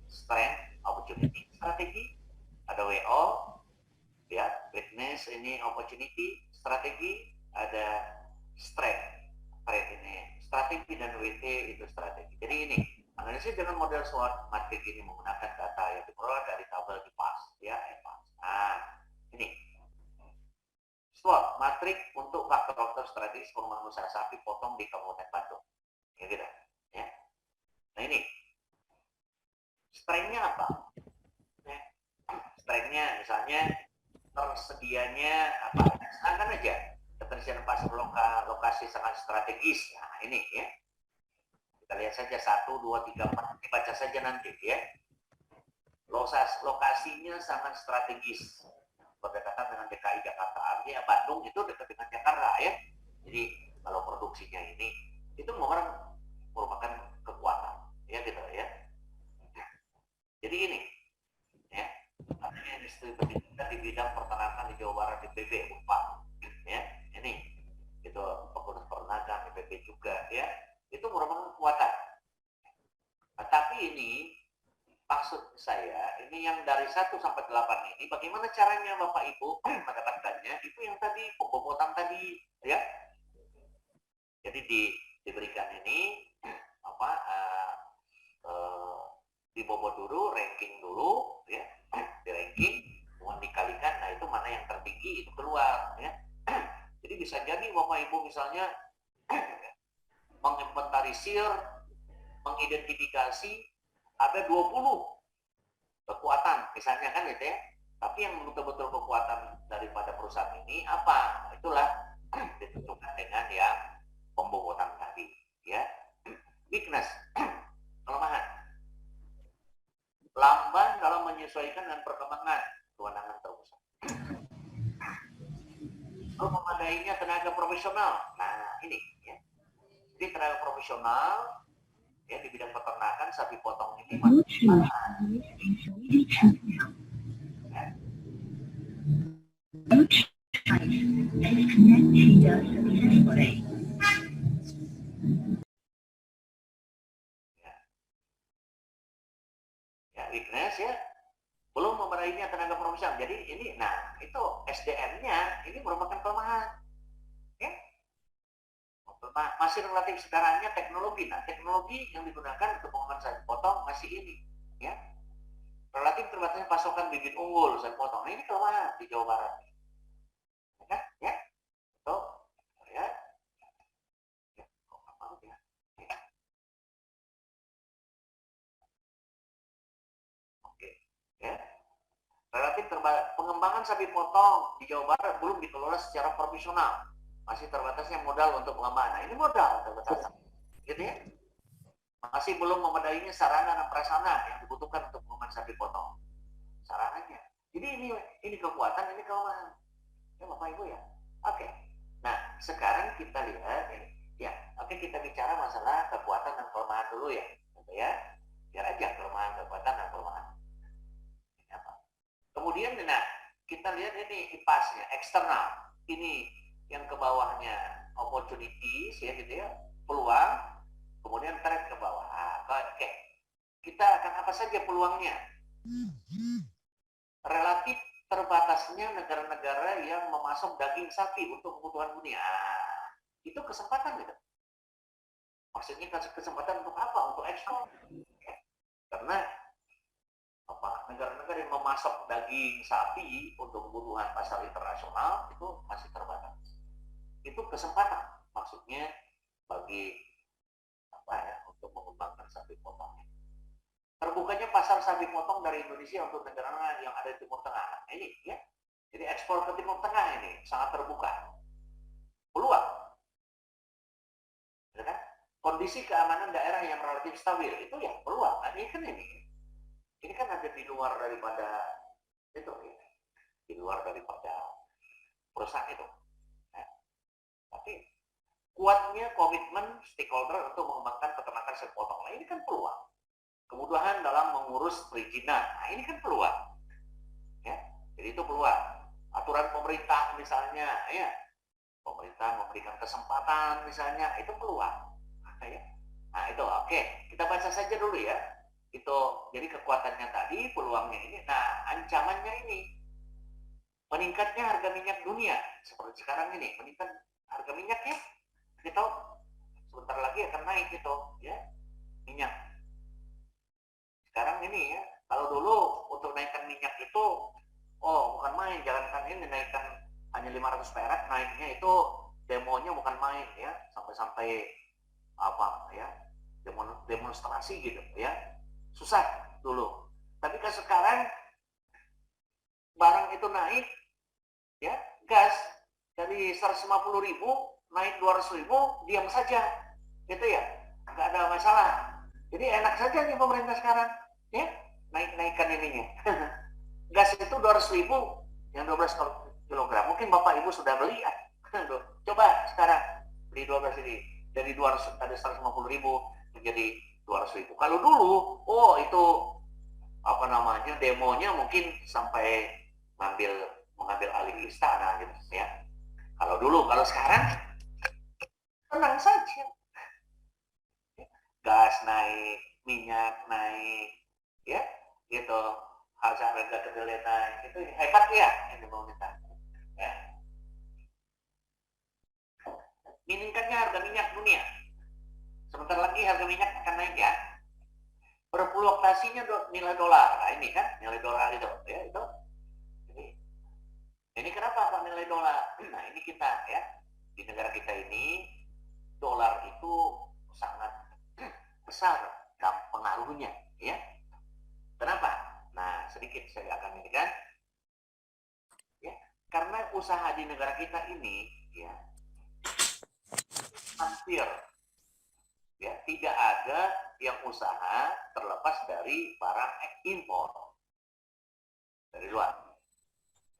strength opportunity strategi, ada WO ya, weakness ini opportunity strategi, ada strength ini strategi, dan WT itu strategi. Jadi ini analisis dengan model SWOT matrik ini menggunakan data yang diperoleh dari tabel di PAS ya, advance. Nah ini SWOT matrik untuk faktor-faktor strategis pengembangan usaha sapi potong di Kabupaten Bandung ya gitu ya. Nah ini strength-nya apa ya, strength-nya misalnya tersedianya apa, sedangkan aja ketersediaan pasar lokasi sangat strategis. Nah ini ya, kita lihat saja 1, 2, 3, 4, dibaca saja nanti ya. Lokasinya sangat strategis berdekatan dengan DKI Jakarta, artinya Bandung itu dekat dengan Jakarta ya. Jadi kalau produksinya ini itu merupakan kekuatan ya gitu ya. Jadi ini ya, adanya industri pendidikan di bidang peternakan di Jawa Barat di PP Unpad ya, ini itu pengurus peternakan di PP juga ya, itu merupakan kekuatan. Nah, tapi ini maksud saya ini yang dari 1 sampai 8 ini bagaimana caranya Bapak Ibu mendapatkannya, itu yang tadi pembobotan tadi ya. Jadi diberikan ini apa dibobot dulu, ranking dulu ya, di ranking kemudian dikalikan, nah itu mana yang tertinggi itu keluar ya. Jadi bisa jadi Bapak Ibu misalnya menginventarisir, mengidentifikasi ada 20 kekuatan misalnya kan gitu ya, tapi yang betul-betul kekuatan daripada perusahaan ini apa, itulah ditentukan dengan yang pembobotan tadi ya. Weakness, kelemahan, lamban dalam menyesuaikan dengan perkembangan kewenangan terusan. Lalu memadainya tenaga profesional. Nah ini ya, jadi tenaga profesional ya di bidang peternakan sapi potong ini ya, weakness ya, belum memadainya tenaga profesional. Jadi ini, nah itu SDM-nya ini merupakan kelemahan ya. Masih relatif sekarangnya teknologi. Nah, teknologi yang digunakan untuk pengembangan sapi potong masih ini, ya. Relatif terbatasnya pasokan bibit unggul sapi potong. Nah, ini kelemahan di Jawa Barat, ya, ya. Tuh, ya. Ya, kok nggak mau ya? Ya. Oke, ya. Relatif pengembangan sapi potong di Jawa Barat belum dikelola secara profesional. Masih terbatasnya modal untuk pengembangan. Nah, ini modal terbatas, gitu ya. masih belum memadainya sarana dan prasarana yang dibutuhkan untuk pengukuran sapi potong. Sarananya. Jadi ini kekuatan, ini kelemahan. Ya Bapak Ibu ya. Oke. Nah, sekarang kita lihat ini. Ya, oke, kita bicara masalah kekuatan dan kelemahan dulu ya. Gitu ya. Biar aja kelemahan, kekuatan dan kelemahan. Ini apa? Kemudian nah, kita lihat ini ipasnya, eksternal. Ini yang ke bawahnya opportunities ya gitu ya, peluang, kemudian threat ke bawah. Oke. Kita akan apa saja peluangnya? Relatif terbatasnya negara-negara yang memasok daging sapi untuk kebutuhan dunia. Itu kesempatan gitu. Maksudnya kesempatan untuk apa? Untuk ekspor. Ya. Karena apa? Negara-negara yang memasok daging sapi untuk kebutuhan pasar internasional itu masih terbatas. Itu kesempatan. Maksudnya bagi apa ya? Untuk mengembangkan sapi potong. Terbukanya pasar sapi potong dari Indonesia untuk negara yang ada di Timur Tengah. Ini ya. Jadi ekspor ke Timur Tengah ini sangat terbuka. Peluang. Ya kan? Kondisi keamanan daerah yang relatif stabil itu ya peluang. Nah, ini kan ini kan ada di luar daripada itu ya. Di luar daripada perusahaan itu. Nah, tapi kuatnya komitmen stakeholder untuk mengembangkan peternakan sapi potong. Nah, ini kan peluang. Kemudahan dalam mengurus perizinan. Nah, ini kan peluang. Ya. Jadi itu peluang. Aturan pemerintah misalnya, ya. Pemerintah memberikan kesempatan misalnya, itu peluang. Nah, ya. Nah, itu oke. Kita baca saja dulu ya. Itu jadi kekuatannya tadi, peluangnya ini. Nah, ancamannya ini. Meningkatnya harga minyak dunia. Seperti sekarang ini, meningkat harga minyak ya. Kita tahu sebentar lagi akan naik itu, ya. Minyak. Sekarang ini ya, kalau dulu untuk naikkan minyak itu, bukan main, jangankan ini naikkan hanya 500 perak, naiknya itu demonya bukan main ya, sampai-sampai apa ya, demonstrasi gitu ya, susah dulu. Tapi kan sekarang barang itu naik, ya gas dari 150.000 naik 200.000, diam saja, gitu ya, nggak ada masalah. Jadi enak saja nih pemerintah sekarang. Ya, naik-naikkan ininya. Gas itu 200.000 yang 12 kg. Mungkin Bapak Ibu sudah beli ya. Coba sekarang beli 12 ini dari 200 ada 150.000 menjadi 200.000. Kalau dulu, itu apa namanya demonya mungkin sampai mengambil alih istana gitu ya. Kalau dulu, kalau sekarang tenang saja. Gas naik, minyak naik. Ya, gitu. Harga kedelai naik, itu hebat ya yang pemerintah. Ya. Meningkatnya harga minyak dunia. Sebentar lagi harga minyak akan naik ya. Berfluktuasinya nilai dolar. Nah ini kan nilai dolar itu, ya itu. Ini kenapa Pak nilai dolar? Nah ini kita ya di negara kita ini dolar itu sangat besar pengaruhnya, ya. Kenapa? Nah, sedikit saya akan ini kan. Ya, karena usaha di negara kita ini ya hampir ya tidak ada yang usaha terlepas dari barang impor dari luar.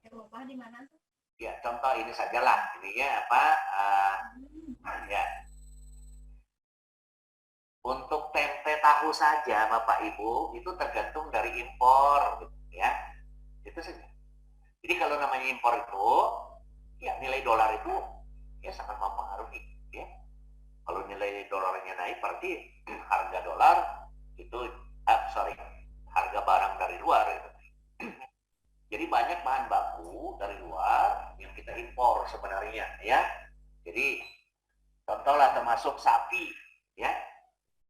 Eropa di mana tuh? Ya, contoh ini sajalah ininya apa ya. Untuk tempe tahu saja Bapak Ibu itu tergantung dari impor gitu, ya. Itu saja. Jadi kalau namanya impor itu ya nilai dolar itu ya sangat mempengaruhi ya. Kalau nilai dolarnya naik berarti harga dolar itu harga barang dari luar gitu. Jadi banyak bahan baku dari luar yang kita impor sebenarnya ya. Jadi contohlah termasuk sapi ya.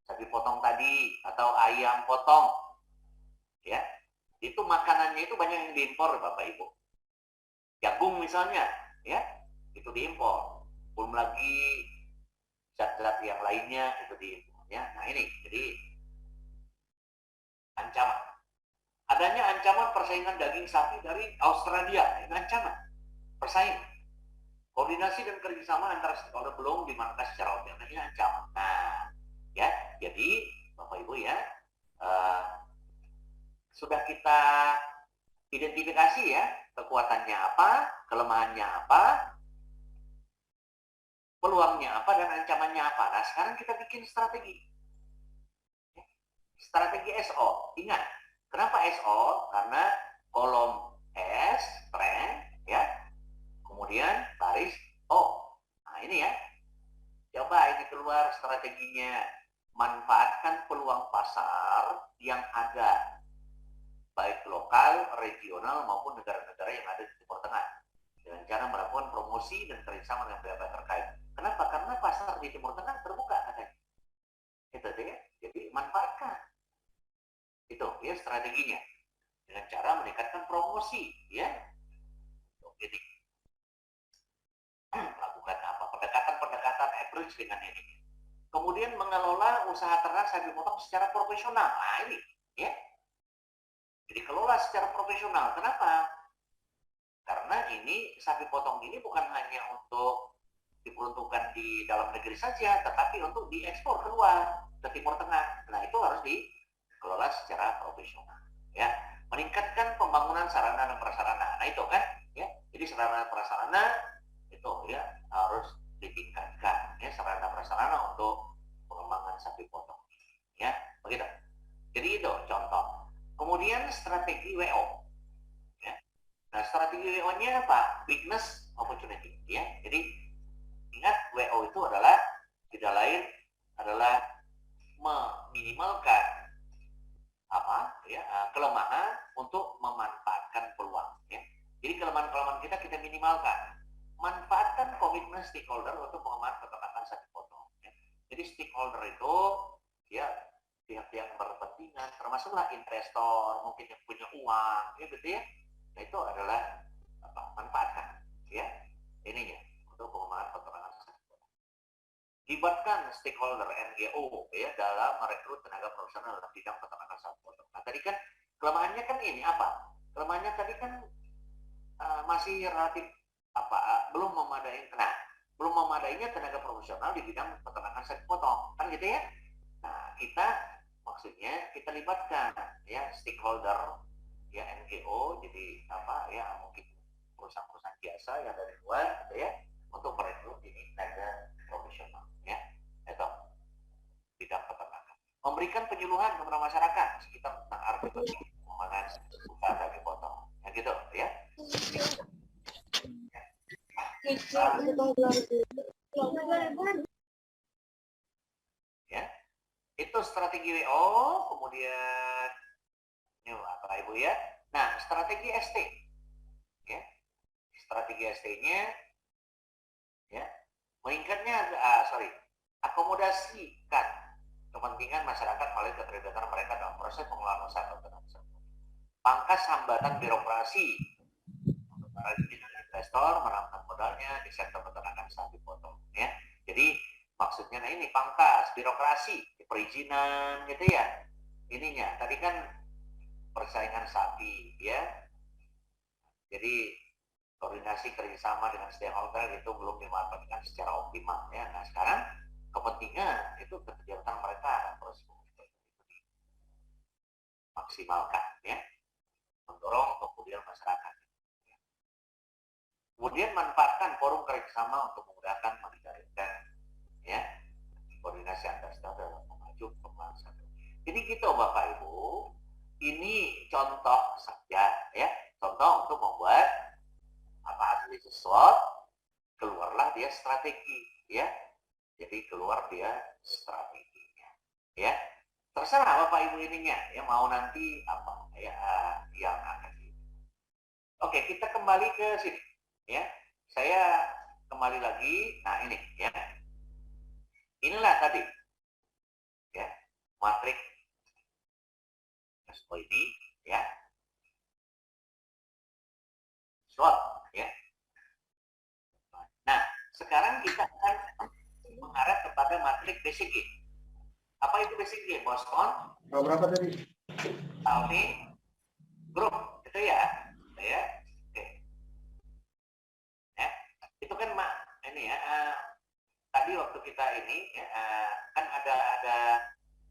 Sapi potong tadi atau ayam potong ya itu makanannya itu banyak yang diimpor Bapak Ibu. Jagung misalnya ya itu diimpor, belum lagi zat-zat yang lainnya itu diimpor ya. Nah ini jadi ancaman, adanya ancaman persaingan daging sapi dari Australia. Ini ancaman persaing, koordinasi dan kerjasama antara stakeholder belum dimanfaatkan secara optimal. Ini ancaman. Nah ya, jadi Bapak identifikasi ya, kekuatannya apa, kelemahannya apa, peluangnya apa, dan ancamannya apa. Nah, sekarang kita bikin strategi. Strategi SO. Ingat, kenapa SO? Karena kolom S, strength, ya. Kemudian baris O. Nah, ini ya. Coba ini keluar strateginya. Manfaatkan peluang pasar yang ada, baik lokal, regional, maupun negara-negara yang ada di Timur Tengah, dengan cara melakukan promosi dan kerjasama dengan pihak terkait. Kenapa? Karena pasar di Timur Tengah terbuka katanya. Itu ya. Jadi manfaatkan. Itu ya strateginya. Dengan cara meningkatkan promosi, ya. Jadi lakukan apa? Pendekatan approach dengan ini. Kemudian mengelola usaha ternak sapi potong secara profesional. Nah, ini, ya. Jadi kelola secara profesional. Kenapa? Karena ini sapi potong ini bukan hanya untuk diperuntukkan di dalam negeri saja, tetapi untuk diekspor keluar ke Timur Tengah. Nah, itu harus dikelola secara profesional. Ya, meningkatkan pembangunan sarana dan prasarana. Nah, itu kan, ya. Jadi sarana prasarana itu ya harus ditingkatkan, ya, sarana prasarana untuk pengembangan sapi potong. Ya, begitu. Jadi itu contoh. Kemudian strategi WO. Ya. Nah, strategi WO-nya apa? Weakness opportunity. Ya, jadi ingat WO itu adalah tidak lain adalah meminimalkan apa? Ya, kelemahan untuk memanfaatkan peluang. Ya. Jadi kelemahan-kelemahan kita minimalkan. Manfaatkan komitmen stakeholder untuk pengembangan peternakan sapi potong. Ya. Jadi stakeholder itu ya pihak-pihak yang berkepentingan, termasuklah investor, mungkin yang punya uang, ya gitu ya. Nah, itu adalah apa? Manfaatkan, ya ininya untuk pengembangan peternakan sapi potong. Libatkan stakeholder NGO ya dalam merekrut tenaga profesional dalam bidang peternakan sapi potong. Nah, tadi kan kelemahannya kan ini apa? Kelemahannya tadi kan masih relatif apa belum memadai. Nah, belum memadainya tenaga profesional di bidang peternakan sapi potong, kan gitu ya. Nah, maksudnya kita libatkan ya stakeholder ya NGO, jadi apa ya mungkin perusahaan-perusahaan biasa yang dari luar gitu ya untuk merekrut ini tenaga profesional ya itu bidang peternakan. Memberikan penyuluhan kepada masyarakat sekitar tentang arti penting pengembangan usaha sapi potong, yang gitu ya. Ya, itu strategi WO. Kemudian ini apa Ibu ya. Nah, strategi ST ya, strategi ST-nya ya meningkatnya akomodasikan kepentingan masyarakat melalui keterlibatan mereka dalam proses pengelolaan usaha peternakan. Pangkas hambatan birokrasi untuk para investor menanamkan modalnya di sektor peternakan sapi potong ya. Jadi maksudnya nah ini pangkas birokrasi, perizinan gitu ya. Ininya tadi kan persaingan sapi ya. Jadi koordinasi kerjasama dengan stakeholder itu belum dimanfaatkan secara optimal ya. Nah, sekarang kepentingan itu keterlibatan mereka terus maksimalkan ya, mendorong kemudian masyarakat. Kemudian manfaatkan forum kerjasama untuk memudahkan mengendalikan ya koordinasi antar stakeholder dalam memacu pembahasan. Jadi gitu Bapak Ibu, ini contoh saja ya, contoh untuk membuat apa hasil sesuatu, keluarlah dia strategi ya. Jadi keluar dia strateginya ya. Terserah Bapak Ibu ininya ya mau nanti apa ya yang akan Oke, kita kembali ke sini ya. Saya kembali lagi. Nah, ini ya. Inilah tadi ya, matrik ini ya. SWOT ya. Nah, sekarang kita akan mengarah kepada matrik BCG. Apa itu BCG, Boston? Berapa tadi? Tauti, grup, itu ya. Ya. Oke. Ya. Itu kan ini ya. Tadi waktu kita ini ya, kan ada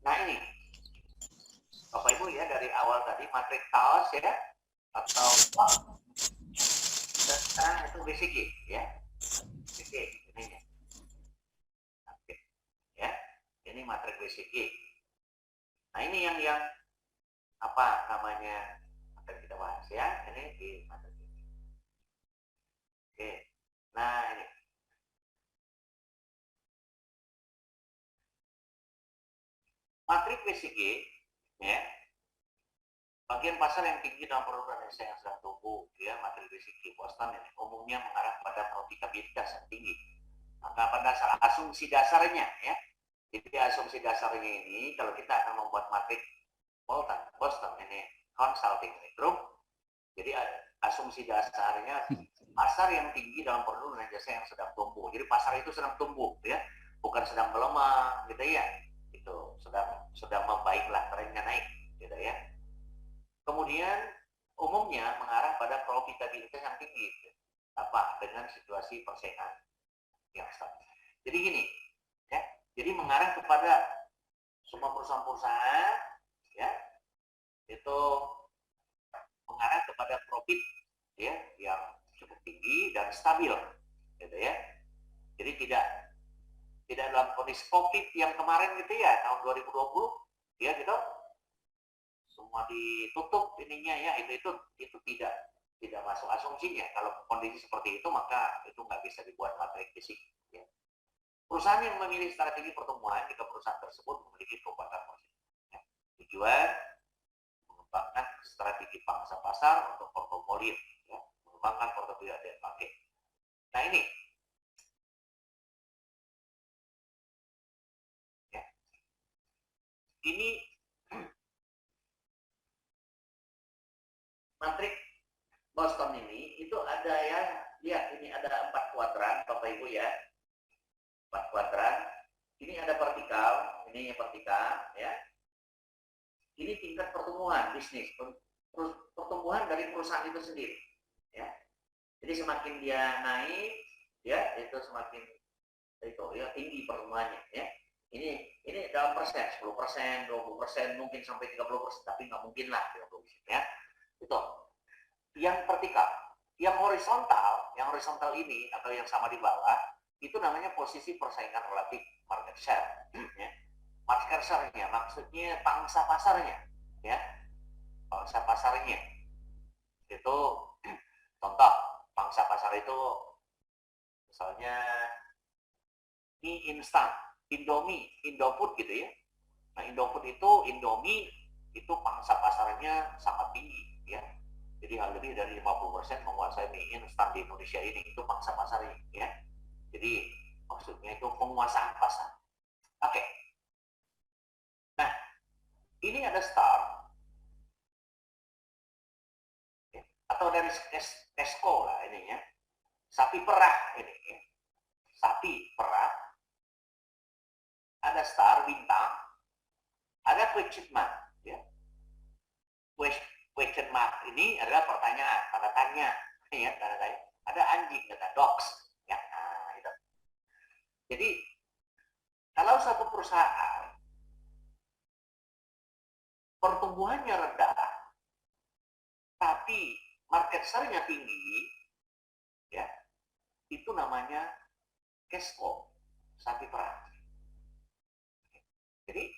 nah ini Bapak Ibu ya dari awal tadi matrik Taos ya atau sekarang itu BCG ya. BCG ininya. Oke. Ya. Ini matrik BCG. Nah, ini yang apa namanya akan kita bahas ya. Ini di matrik. Oke. Nah, ini matrik BCG ya. Bagian pasar yang tinggi dalam produk Indonesia yang sedang tumbuh, ya, materi BCG Boston ini umumnya mengarah pada profitabilitas yang tinggi. Maka pada asumsi dasarnya, ya, jadi asumsi dasarnya ini, kalau kita akan membuat materi Boston ini consulting group, jadi asumsi dasarnya pasar yang tinggi dalam produk dan jasa yang sedang tumbuh. Jadi pasar itu sedang tumbuh, ya, bukan sedang melemah, gitu ya. Itu sedang membaiklah, trennya naik, gitu ya. Kemudian umumnya mengarah pada profitabilitas yang tinggi, apa dengan situasi persaingan yang stabil. Jadi gini, ya, jadi mengarah kepada semua perusahaan-perusahaan, ya, itu mengarah kepada profit, ya, yang cukup tinggi dan stabil, gitu ya. Jadi tidak dalam kondisi COVID yang kemarin gitu ya, tahun 2020, ya gitu. Semua ditutup ininya ya, itu tidak masuk asumsinya. Kalau kondisi seperti itu maka itu nggak bisa dibuat materi fisik ya. Perusahaan yang memilih strategi pertumbuhan jika perusahaan tersebut memiliki kekuatan positif ya. Tujuan mengembangkan strategi pangsa pasar untuk portofolio ya, mengembangkan portofolio dan pakai. Nah ini ya, ini matrik Boston ini itu ada ya, lihat ini ada 4 kuadran Bapak Ibu ya, 4 kuadran. Ini ada vertikal, ini vertikal ya. Ini tingkat pertumbuhan bisnis, pertumbuhan dari perusahaan itu sendiri ya. Jadi semakin dia naik ya, itu semakin itu ya tinggi pertumbuhannya ya. Ini dalam persen, 10%, 20%, mungkin sampai 30%, tapi nggak mungkin lah 30% ya. Itu yang vertikal. Yang horizontal ini atau yang sama di bawah itu namanya posisi persaingan relatif market share ya. Market share-nya maksudnya pangsa pasarnya ya. Pangsa pasarnya itu contoh pangsa pasar itu misalnya mie instan, Indomie, Indofood gitu ya. Nah, Indofood itu Indomie itu pangsa pasarnya sangat tinggi ya. Jadi lebih dari 50% menguasai mie instan di Indonesia ini, itu pangsa pasarnya ya. Jadi maksudnya itu penguasaan pasar. Oke. Nah, ini ada star ya, atau dari Tesco lah ini ya. Sapi perah ini ya. Sapi perah. Ada star bintang. Ada question mark ya. Question mark ini adalah pertanyaan, tanda tanya ya, tanda tanya. Ada anjing, ada dogs ya. Nah, itu. Jadi kalau satu perusahaan pertumbuhannya rendah tapi market share-nya tinggi ya, itu namanya cash cow, sapi perah. Jadi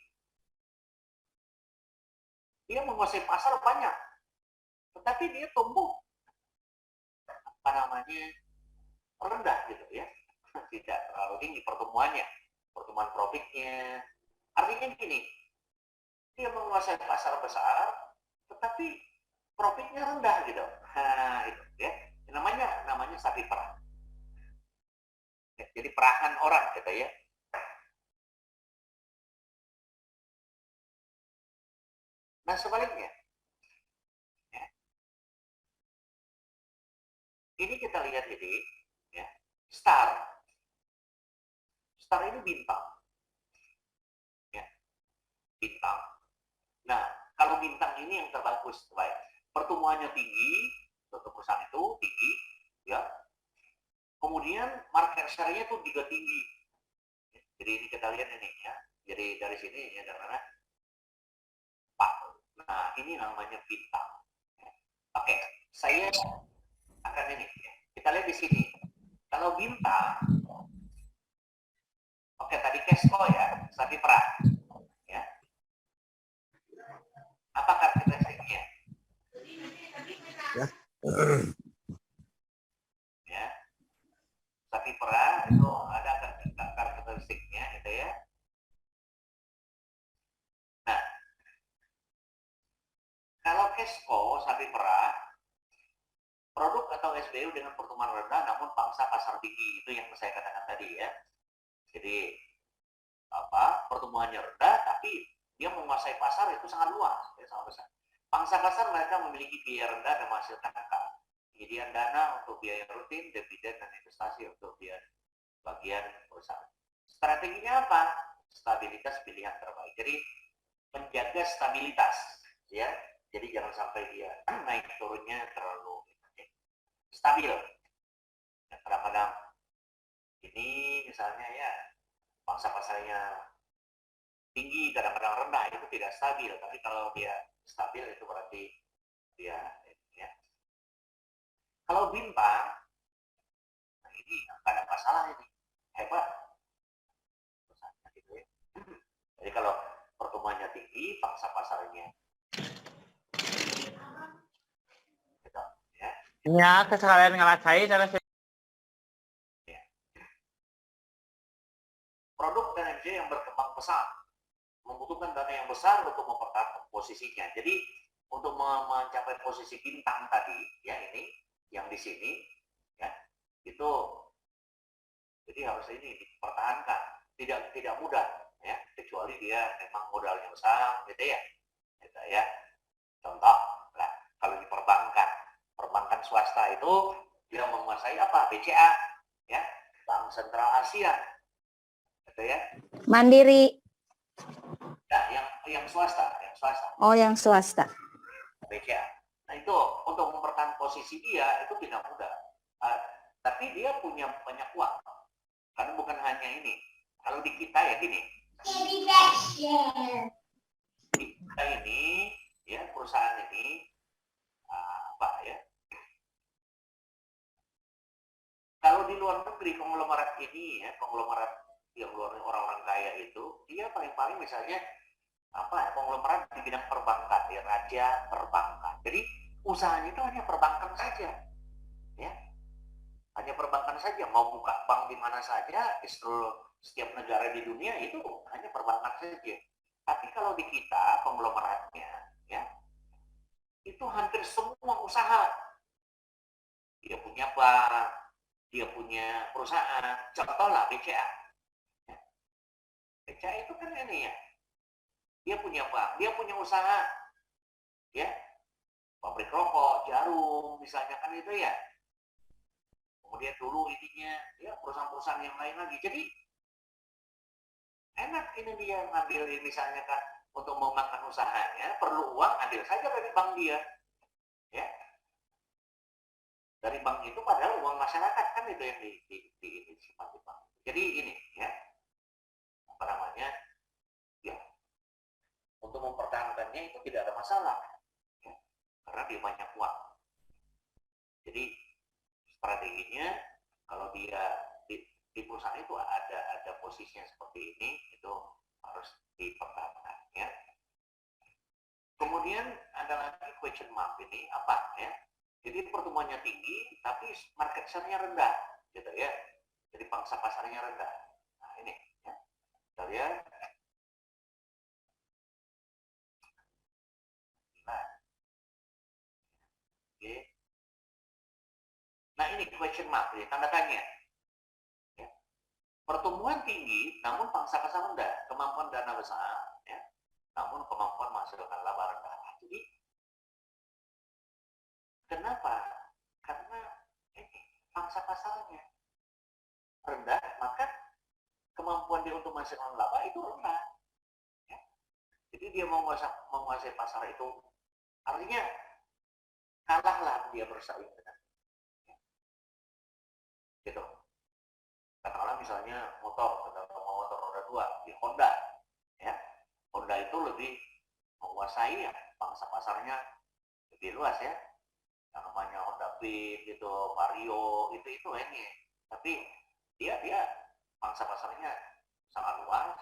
dia menguasai pasar banyak, tetapi dia tumbuh apa namanya rendah gitu ya, tidak terlalu tinggi pertumbuhannya, pertumbuhan profitnya. Artinya gini, dia menguasai pasar besar, tetapi profitnya rendah gitu. Nah itu ya, namanya sapi perah. Ya, jadi perahan orang gitu ya. Nah sebaliknya, ya, ini kita lihat ini, ya, star ini bintang, ya, bintang. Nah kalau bintang ini yang terbagus, baik, pertumbuhannya tinggi, suatu perusahaan itu tinggi, ya. Kemudian market share-nya itu juga tinggi. Jadi ini kita lihat ini ya. Jadi dari sini ya, dari mana? Nah ini namanya bintang. Oke, saya akan ini. Kita lihat di sini. Kalau bintang, oke tadi Kesko ya, tadi perang. Ya. Apa karakteristiknya? Ya. Ya. Sapi perah itu ada karakteristiknya gitu ya. Nah, kalau Kesko sapi perah, produk atau SBU dengan pertumbuhan rendah namun pangsa pasar tinggi, itu yang saya katakan tadi ya. Jadi pertumbuhannya rendah tapi dia menguasai pasar itu sangat luas, ya, sangat besar. Pangsa pasar mereka memiliki biaya rendah dan menghasilkan angka. Penyediaan dana untuk biaya rutin, dividen dan investasi untuk biaya bagian perusahaan. Strateginya apa? Stabilitas pilihan terbaik. Jadi menjaga stabilitas, ya. Jadi jangan sampai dia naik turunnya terlalu stabil. Ya, kadang-kadang ini misalnya ya pangsa pasarnya tinggi, kadang-kadang rendah, itu tidak stabil. Tapi kalau dia stabil itu berarti dia ya. Kalau bintang, nah ini nggak ada masalah, ini hebat. Gitu ya. Jadi kalau pertumbuhannya tinggi, pangsa pasarnya gitu, ya. Ya, sekalian ngerasain cara Ya. Produk energi yang berkembang pesat membutuhkan dana yang besar untuk mempertahankan posisinya. Jadi untuk mencapai posisi bintang tadi, ya ini yang di sini, ya itu jadi harus ini dipertahankan. Tidak mudah, ya kecuali dia memang modalnya besar, gitu ya. Gitu ya. Contoh, nah, kalau di perbankan swasta itu dia menguasai apa? BCA, ya, Bank Sentral Asia, gitu ya. Mandiri. Nah, yang swasta. Oh, yang swasta. BCA. Nah itu untuk mempertahankan posisi dia itu tidak mudah. Tapi dia punya banyak uang. Karena bukan hanya ini. Kalau di kita ya gini. Di kita ini, ya perusahaan ini apa ya? Kalau di luar negeri konglomerat ini ya, konglomerat yang luar orang-orang kaya itu, dia paling-paling misalnya konglomerat di bidang perbankan, ya raja perbankan. Jadi usahanya itu hanya perbankan saja, ya hanya perbankan saja. Mau buka bank di mana saja, di seluruh setiap negara di dunia itu hanya perbankan saja. Tapi kalau di kita konglomeratnya, ya itu hampir semua usaha. Dia punya bank, dia punya perusahaan. Contohlah BCA. BCA itu kan ini ya. Dia punya bank, dia punya usaha, ya pabrik rokok, jarum, misalnya kan itu ya. Kemudian dulu ininya, ya perusahaan-perusahaan yang lain lagi. Jadi enak ini dia ngambil misalnya kan untuk memakan usahanya, perlu uang, ambil saja dari bank dia, ya. Dari bank itu padahal uang masyarakat kan itu yang disimpan di bank. Jadi ini, ya apa namanya, ya untuk mempertahankannya itu tidak ada masalah, ya, karena dia banyak uang. Jadi strateginya kalau dia di perusahaan itu ada posisinya seperti ini, itu harus dipertahankan, ya. Kemudian ada lagi question mark ini apa ya? Jadi pertumbuhannya tinggi tapi market share-nya rendah, gitu ya. Jadi pangsa pasarnya rendah. Nah ini, ya. Kita lihat. Nah, oke. Nah ini question mark, ya, tanda tanya. Ya. Pertumbuhan tinggi namun pangsa pasar rendah, kemampuan dana besar, ya. Namun kemampuan menghasilkan laba rendah. Jadi kenapa? Karena ini pangsa pasarnya rendah, maka kemampuan dia untuk menghasilkan laba itu rendah. Ya. Jadi dia menguasai pasar itu, artinya kalahlah dia bersaing dengan, ya. Gitu. Katakanlah misalnya motor roda 2 di Honda, ya. Honda itu lebih menguasai ya, pangsa pasarnya lebih luas, ya. yang namanya Honda Beat gitu, Vario itu ini. Tapi dia pangsa pasarnya sangat luas,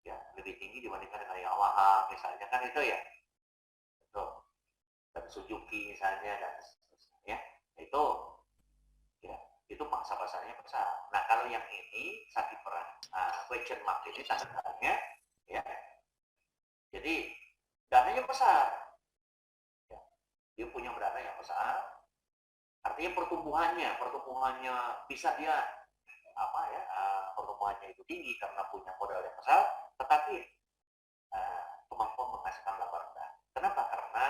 ya lebih tinggi dibandingkan dengan Yamaha misalnya kan itu ya. Itu dan Suzuki misalnya dan seterusnya ya. Itu pangsa pasarnya besar. Nah kalau yang ini saat question mark ini tanda tanya ya. Jadi dananya besar. Ya, dia punya dana yang besar. Artinya pertumbuhannya bisa dia pertumbuhannya itu tinggi karena punya modal yang besar, tetapi kemampuan menghasilkan laba rendah. Kenapa? Karena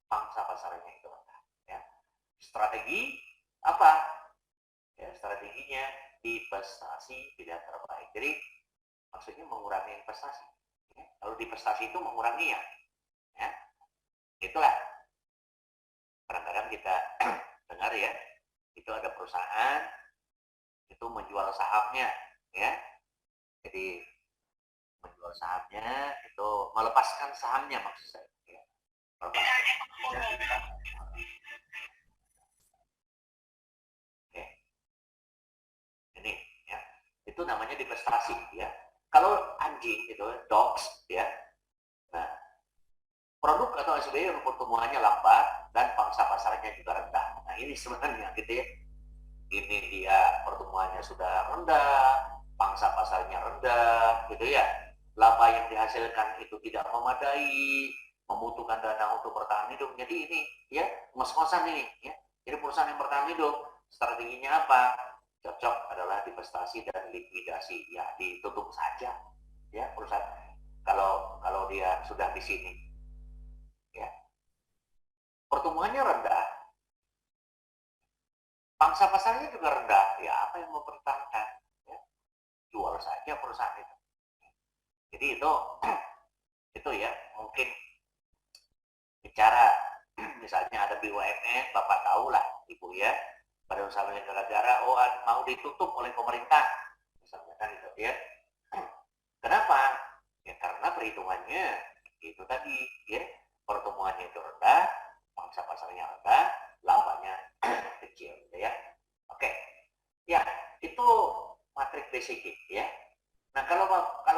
pangsa pasarnya itu rendah. Ya. Strategi apa? Ya, strateginya divestasi tidak terbaik. Jadi maksudnya mengurangi investasi. Ya. Kalau divestasi itu mengurangi ya. Itulah kadang-kadang kita dengar ya, itu ada perusahaan itu menjual sahamnya, ya. Jadi menjual sahamnya itu melepaskan sahamnya maksud saya. Ya. Oke. Ini ya, itu namanya divestasi ya. Kalau anjing itu dogs ya. Nah, produk atau SBY yang pertumbuhannya lambat dan pangsa pasarnya juga rendah. Nah ini sebenarnya gitu ya. Ini dia pertumbuhannya sudah rendah, pangsa pasarnya rendah, gitu ya. Laba yang dihasilkan itu tidak memadai, membutuhkan dana untuk bertahan hidup. Jadi ini ya ngos-ngosan ini ya. Jadi perusahaan yang bertahan hidup strateginya apa? Cocok adalah divestasi dan likuidasi. Ya ditutup saja ya perusahaan. Kalau dia sudah di sini. Ya. Pertumbuhannya rendah, pangsa pasarnya juga rendah, ya apa yang mempertahankan? Ya, jual saja perusahaan itu. Jadi itu ya mungkin bicara misalnya ada BUMN, Bapak tahu lah Ibu ya, pada usaha milik negara, mau ditutup oleh pemerintah, misalnya kan itu ya. Kenapa? Ya karena perhitungannya itu tadi ya, pertumbuhannya itu rendah, pangsa pasarnya rendah, labanya kecil gitu ya. Oke. Ya, itu matrik basic ya. Nah, kalau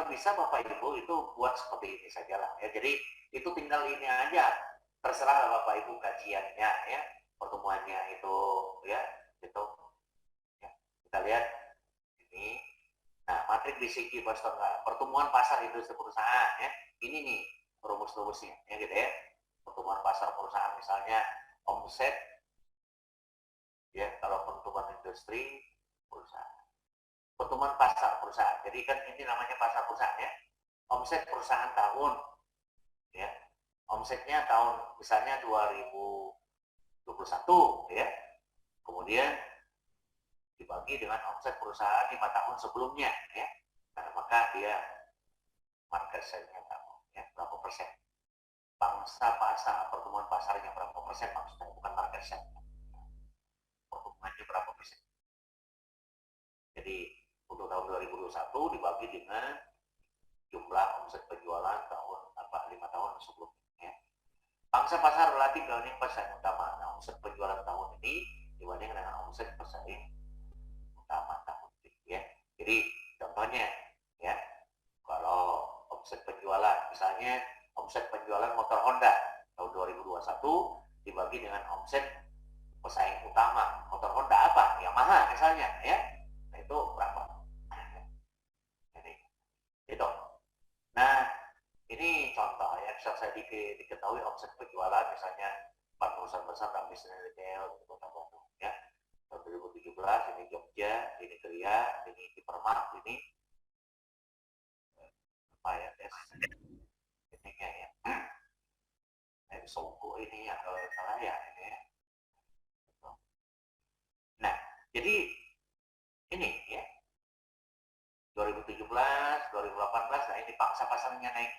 bisa Bapak Ibu itu buat seperti ini sajalah ya. Jadi itu tinggal ini aja. Terserah Bapak Ibu kajiannya ya, pertumbuhannya itu ya, gitu. Ya, kita lihat ini. Nah, matrik basic pertumbuhan pasar industri perusahaan ya. Ini nih rumus-rumusnya ya gitu ya. Pertumbuhan pasar perusahaan misalnya omset ya, kalau pertumbuhan industri perusahaan, pertumbuhan pasar perusahaan, jadi kan ini namanya pasar perusahaan ya, omset perusahaan tahun ya, omsetnya tahun misalnya 2021 ya, kemudian dibagi dengan omset perusahaan 5 tahun sebelumnya ya, nah maka dia market share-nya berapa persen, pangsa pasar pertumbuhan pasarnya berapa persen maksudnya, bukan market share, pertumbuhannya berapa persen. Jadi untuk tahun 2021 dibagi dengan jumlah omset penjualan tahun 5 tahun sebelumnya. Pangsa pasar relatif dibanding pesaing utama. Nah, omset penjualan tahun ini dibanding dengan omset pesaing utama tahun ini ya. Jadi contohnya ya, kalau omset penjualan misalnya omset penjualan motor Honda tahun 2021 dibagi dengan omset pesaing utama motor Honda apa? Yamaha misalnya ya. Nah, itu berapa? Ini itu. Nah, ini contoh ya, bisa saya diketahui omset penjualan misalnya 4 perusahaan besar dalam bisnis retail di Kota Bandung ya. Tahun 2017 ini Jogja, ini Kria, ini Hipermart, ini apa ya, ini ya. Songko ini ya, kalau salah ya ini ya. Nah, jadi ini ya 2017, 2018, nah ini pangsa pasarnya naik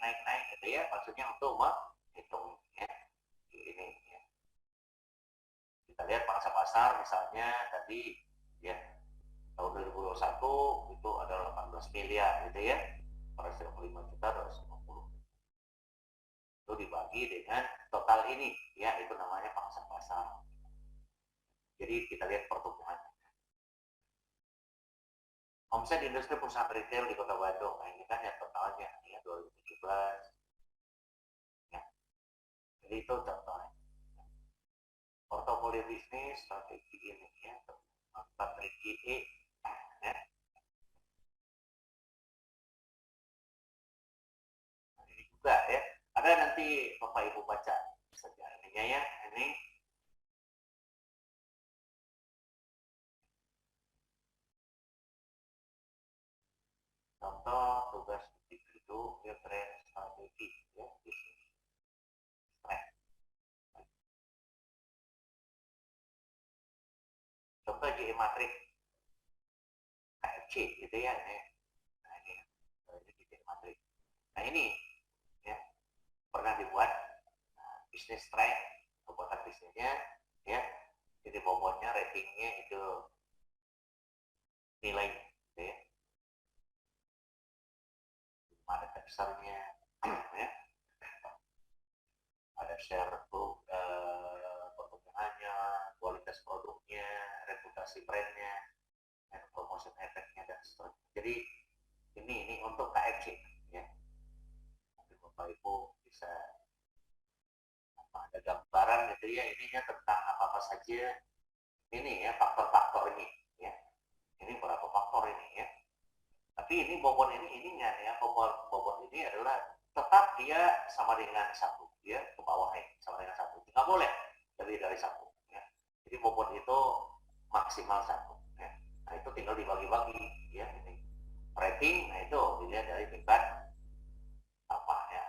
gitu ya, maksudnya untuk menghitung ya ini ya. Kita lihat pangsa pasar misalnya tadi ya tahun 2021 itu ada 18 miliar gitu ya, pada 5 juta 250 itu dibagi dengan total ini ya, itu namanya pangsa pasar. Jadi kita lihat pertumbuhan. Omset industri perusahaan retail di Kota Bandung, nah ini kan yang totalnya ya 2017. Ya. Jadi itu contohnya. Portofolio bisnis strategi ini ya, strategi E. Ya. Nah, ini juga ya. Ada nanti Bapak Ibu baca saja ininya ya. Ini contoh tugas individu ya, tren strategi ya, bisnis tren. Contoh JE Matrix KFC gitu ya ini. Nah ini JE Matrix. Nah ini ya pernah dibuat bisnis tren, pembuatan bisnisnya ya. Jadi bobotnya, ratingnya itu nilai gitu ya. Ada teksturnya ya. Ada share pertumbuhannya, kualitas produknya, reputasi brandnya, dan promotion efeknya dan seterusnya. Jadi ini untuk KFC ya. Nanti Bapak Ibu bisa ada gambaran gitu ya, ininya tentang apa saja ini ya, faktor-faktor ini ya. Ini berapa faktor ini ya. Tapi ini bobot ininya ya, bobot ini adalah tetap dia sama dengan 1 ya, ke bawahnya sama dengan 1. Nggak boleh lebih dari 1 ya. Jadi bobot itu maksimal 1 ya. Nah itu tinggal dibagi-bagi ya, ini rating. Nah itu dilihat dari tingkat apa ya,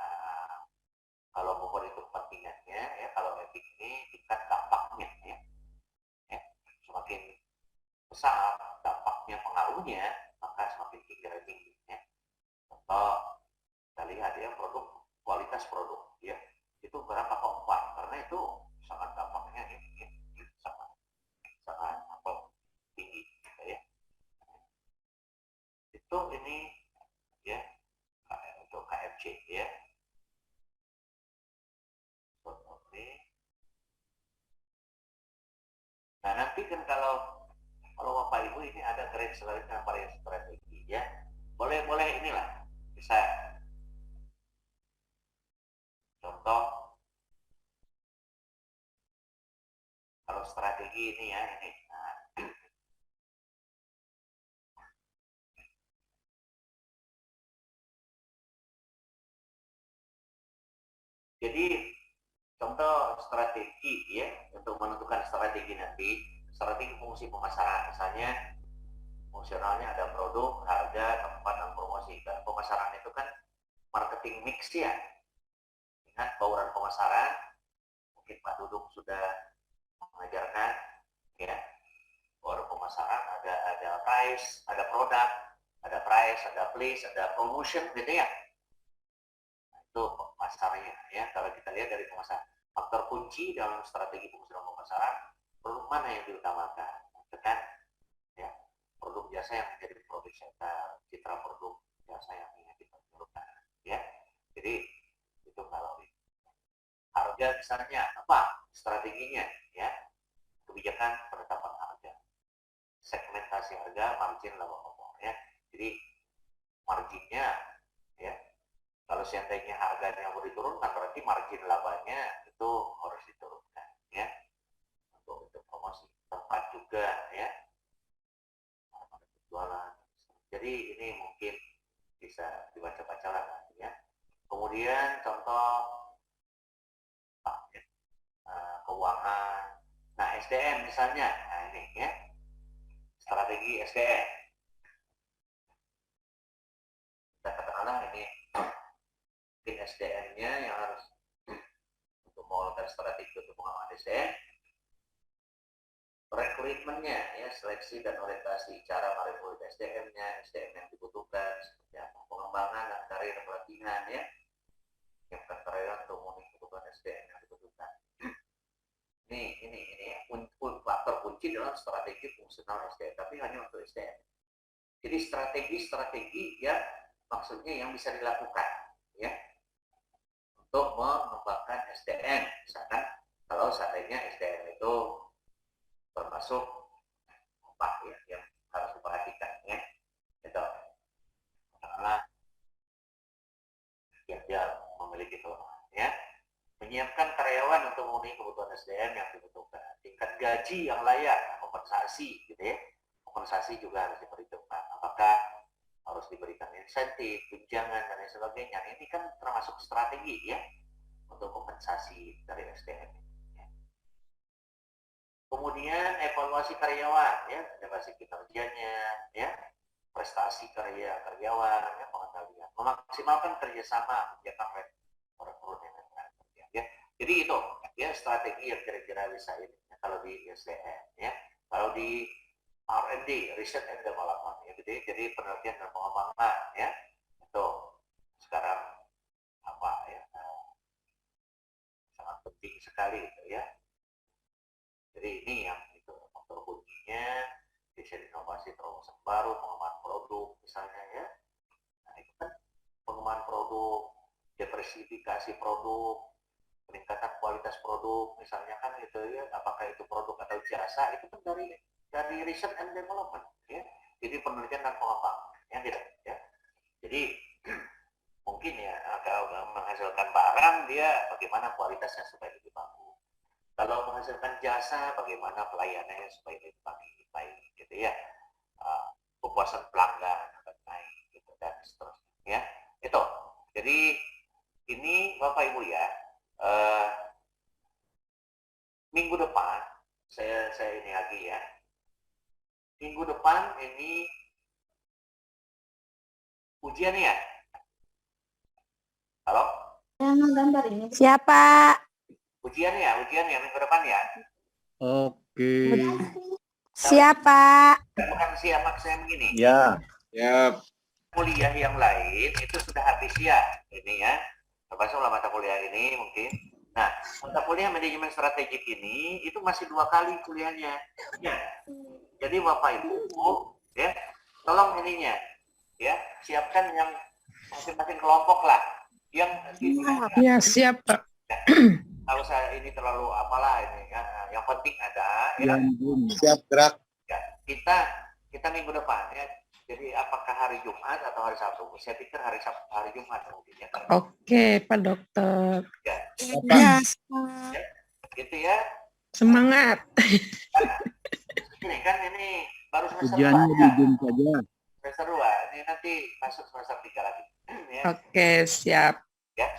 kalau bobot itu kepentingannya ya, kalau rating ini tingkat dampaknya ya. Semakin besar dampaknya, pengaruhnya, maka semakin tinggi ratingnya. Contoh kita lihat ya, kualitas produk ya, itu berapa kok 4, karena itu sangat dampaknya ini ya, sangat tinggi ya. Itu ini ya untuk KFC ya. Oke. Nah nanti kan kalau Bapak Ibu ini ada keren selanjutnya variasi strategi ya, boleh inilah bisa contoh kalau strategi ini ya ini. Nah, jadi contoh strategi ya, untuk menentukan strategi nanti, strategi fungsi pemasaran, misalnya fungsionalnya ada produk, harga, tempat, dan promosi. Dan pemasaran itu kan marketing mix ya. Ingat bauran pemasaran, mungkin Pak Dudung sudah mengajarkan ya. Bauran pemasaran ada price, ada produk, ada price, ada place, ada promotion gitu ya. Nah, itu pemasarannya ya. Kalau kita lihat dari pemasaran, faktor kunci dalam strategi fungsional pemasaran, produk mana yang diutamakan? Itu kan ya, produk jasa yang menjadi produk citra produk jasa yang ingin diperjualbelikan ya. Jadi itu kalau harga misalnya apa strateginya ya, kebijakan penetapan harga, segmentasi harga, margin, laba pokok ya. Jadi marginnya ya, kalau seandainya harganya mau diturunkan, berarti margin labanya itu harus diturunkan ya, untuk promosi. Tempat juga ya, jualan. Jadi ini mungkin bisa dibaca-baca lah nanti ya. Kemudian contoh keuangan. Nah SDM misalnya, nah ini ya, strategi SDM. Kita katakanlah ini mungkin SDM-nya yang harus untuk melakukan strategi untuk pengembangan SDM. Rekrutmennya ya, seleksi dan orientasi, cara merekrut SDM-nya, SDM yang dibutuhkan, seperti apa, pengembangan dan karir pelatihan ya, yang karir untuk memenuhi kebutuhan SDM yang dibutuhkan. Ini faktor kunci dalam strategi fungsional SDM, tapi hanya untuk SDM. Jadi strategi ya, maksudnya yang bisa dilakukan ya untuk mengembangkan SDM. Misalkan kalau seandainya SDM itu termasuk termasuk apa ya yang harus diperhatikan ya. Itu karena ya, dia memiliki kelemahan ya. Menyiapkan karyawan untuk memenuhi kebutuhan SDM yang dibutuhkan, tingkat gaji yang layak, kompensasi gitu ya. Kompensasi juga harus diperhitungkan. Apakah harus diberikan insentif, tunjangan dan lain sebagainya. Ini kan termasuk strategi ya untuk kompensasi dari SDM. Ya. Kemudian evaluasi karyawan ya, evaluasi kinerjanya ya, prestasi karyawan ya, pengetahuan, memaksimalkan kerjasama, menjaga rekrut yang kerja ya. Jadi itu ya strategi yang kira-kira bisa ini ya, kalau di SDM ya. Kalau di R&D, Research and Development ya, jadi penelitian dan pengembangan ya. Itu sekarang apa ya, sangat penting sekali itu ya. Jadi ini yang itu faktor kuncinya, desain inovasi terobosan baru, pengembangan produk misalnya ya. Nah itu kan pengembangan produk, diversifikasi produk, peningkatan kualitas produk misalnya kan itu ya, apakah itu produk atau jasa itu kan dari research and development ya. Jadi penelitian dan pengembangan yang tidak ya. Jadi mungkin ya kalau menghasilkan barang dia bagaimana kualitasnya supaya lebih bagus. Kalau menghasilkan jasa bagaimana pelayanannya supaya lebih baik gitu ya. Kepuasan pelanggan akan naik gitu dan seterusnya ya. Itu. Jadi ini Bapak Ibu ya, minggu depan saya ini lagi ya. Minggu depan ini ujian ya. Halo? Siapa? Ujian ya minggu depan ya. Oke. Siapa? Bukan siapa saya begini. Ya. Kuliah yang lain itu sudah habis ya ini ya. Termasuk mata kuliah ini mungkin. Nah, mata kuliah manajemen strategik ini itu masih 2 kali kuliahnya. Ya. Jadi Bapak Ibu ya, tolong ininya ya, siapkan yang masing-masing kelompok lah. Yang Ya, siap, Pak. kalau saya ini terlalu apalah ini ya, yang penting ada ya. Siap gerak. Ya, kita minggu depan ya. Jadi apakah hari Jumat atau hari Sabtu? Saya pikir hari Jumat mungkin ya. Oke, Pak Dokter. Ya. Ya. Ya, gitu ya. Semangat. Ini kan ini baru semester Ujiannya 2 di ya. Jun saja. Semester 2, ini nanti masuk semester 3 lagi. Ya. Oke, siap. Ya.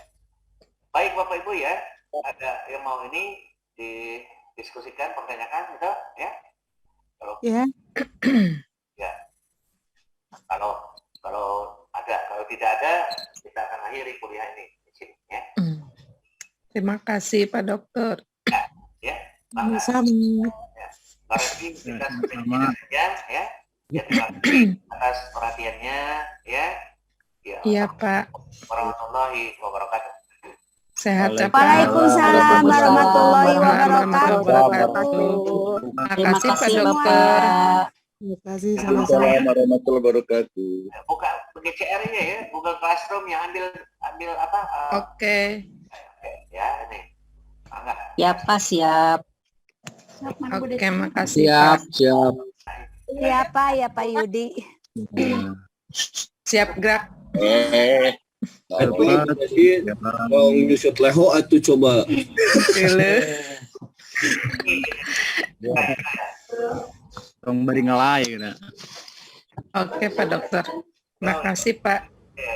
Baik Bapak Ibu ya, ada yang mau ini didiskusikan, pertanyakan gitu ya. Kalau Ya. ya. Kalau ada, kalau tidak ada kita akan akhiri kuliah ini di sini ya. Terima kasih Pak Dokter. Ya. Maka, berarti kita sudah saja ya. Ya, terima kasih atas perhatiannya ya. Ya. Iya Pak. Warahmatullahi wabarakatuh. Sehat ya Pak. Waalaikumsalam warahmatullahi wabarakatuh. Terima kasih Pak Dokter. Terima kasih sama-sama. Warahmatullahi wabarakatuh. Buka GCR-nya ya, Google Classroom yang ambil apa? Oke. Ya ini. Angga. Ya Pak, siap. Oke, makasih Pak. Siap. Siapa ya Pak Yudi? Siap gerak. Mau nyusut leho atau coba. Tong bari ngelai na. Oke Pak Dokter. Terima kasih Pak. Ya,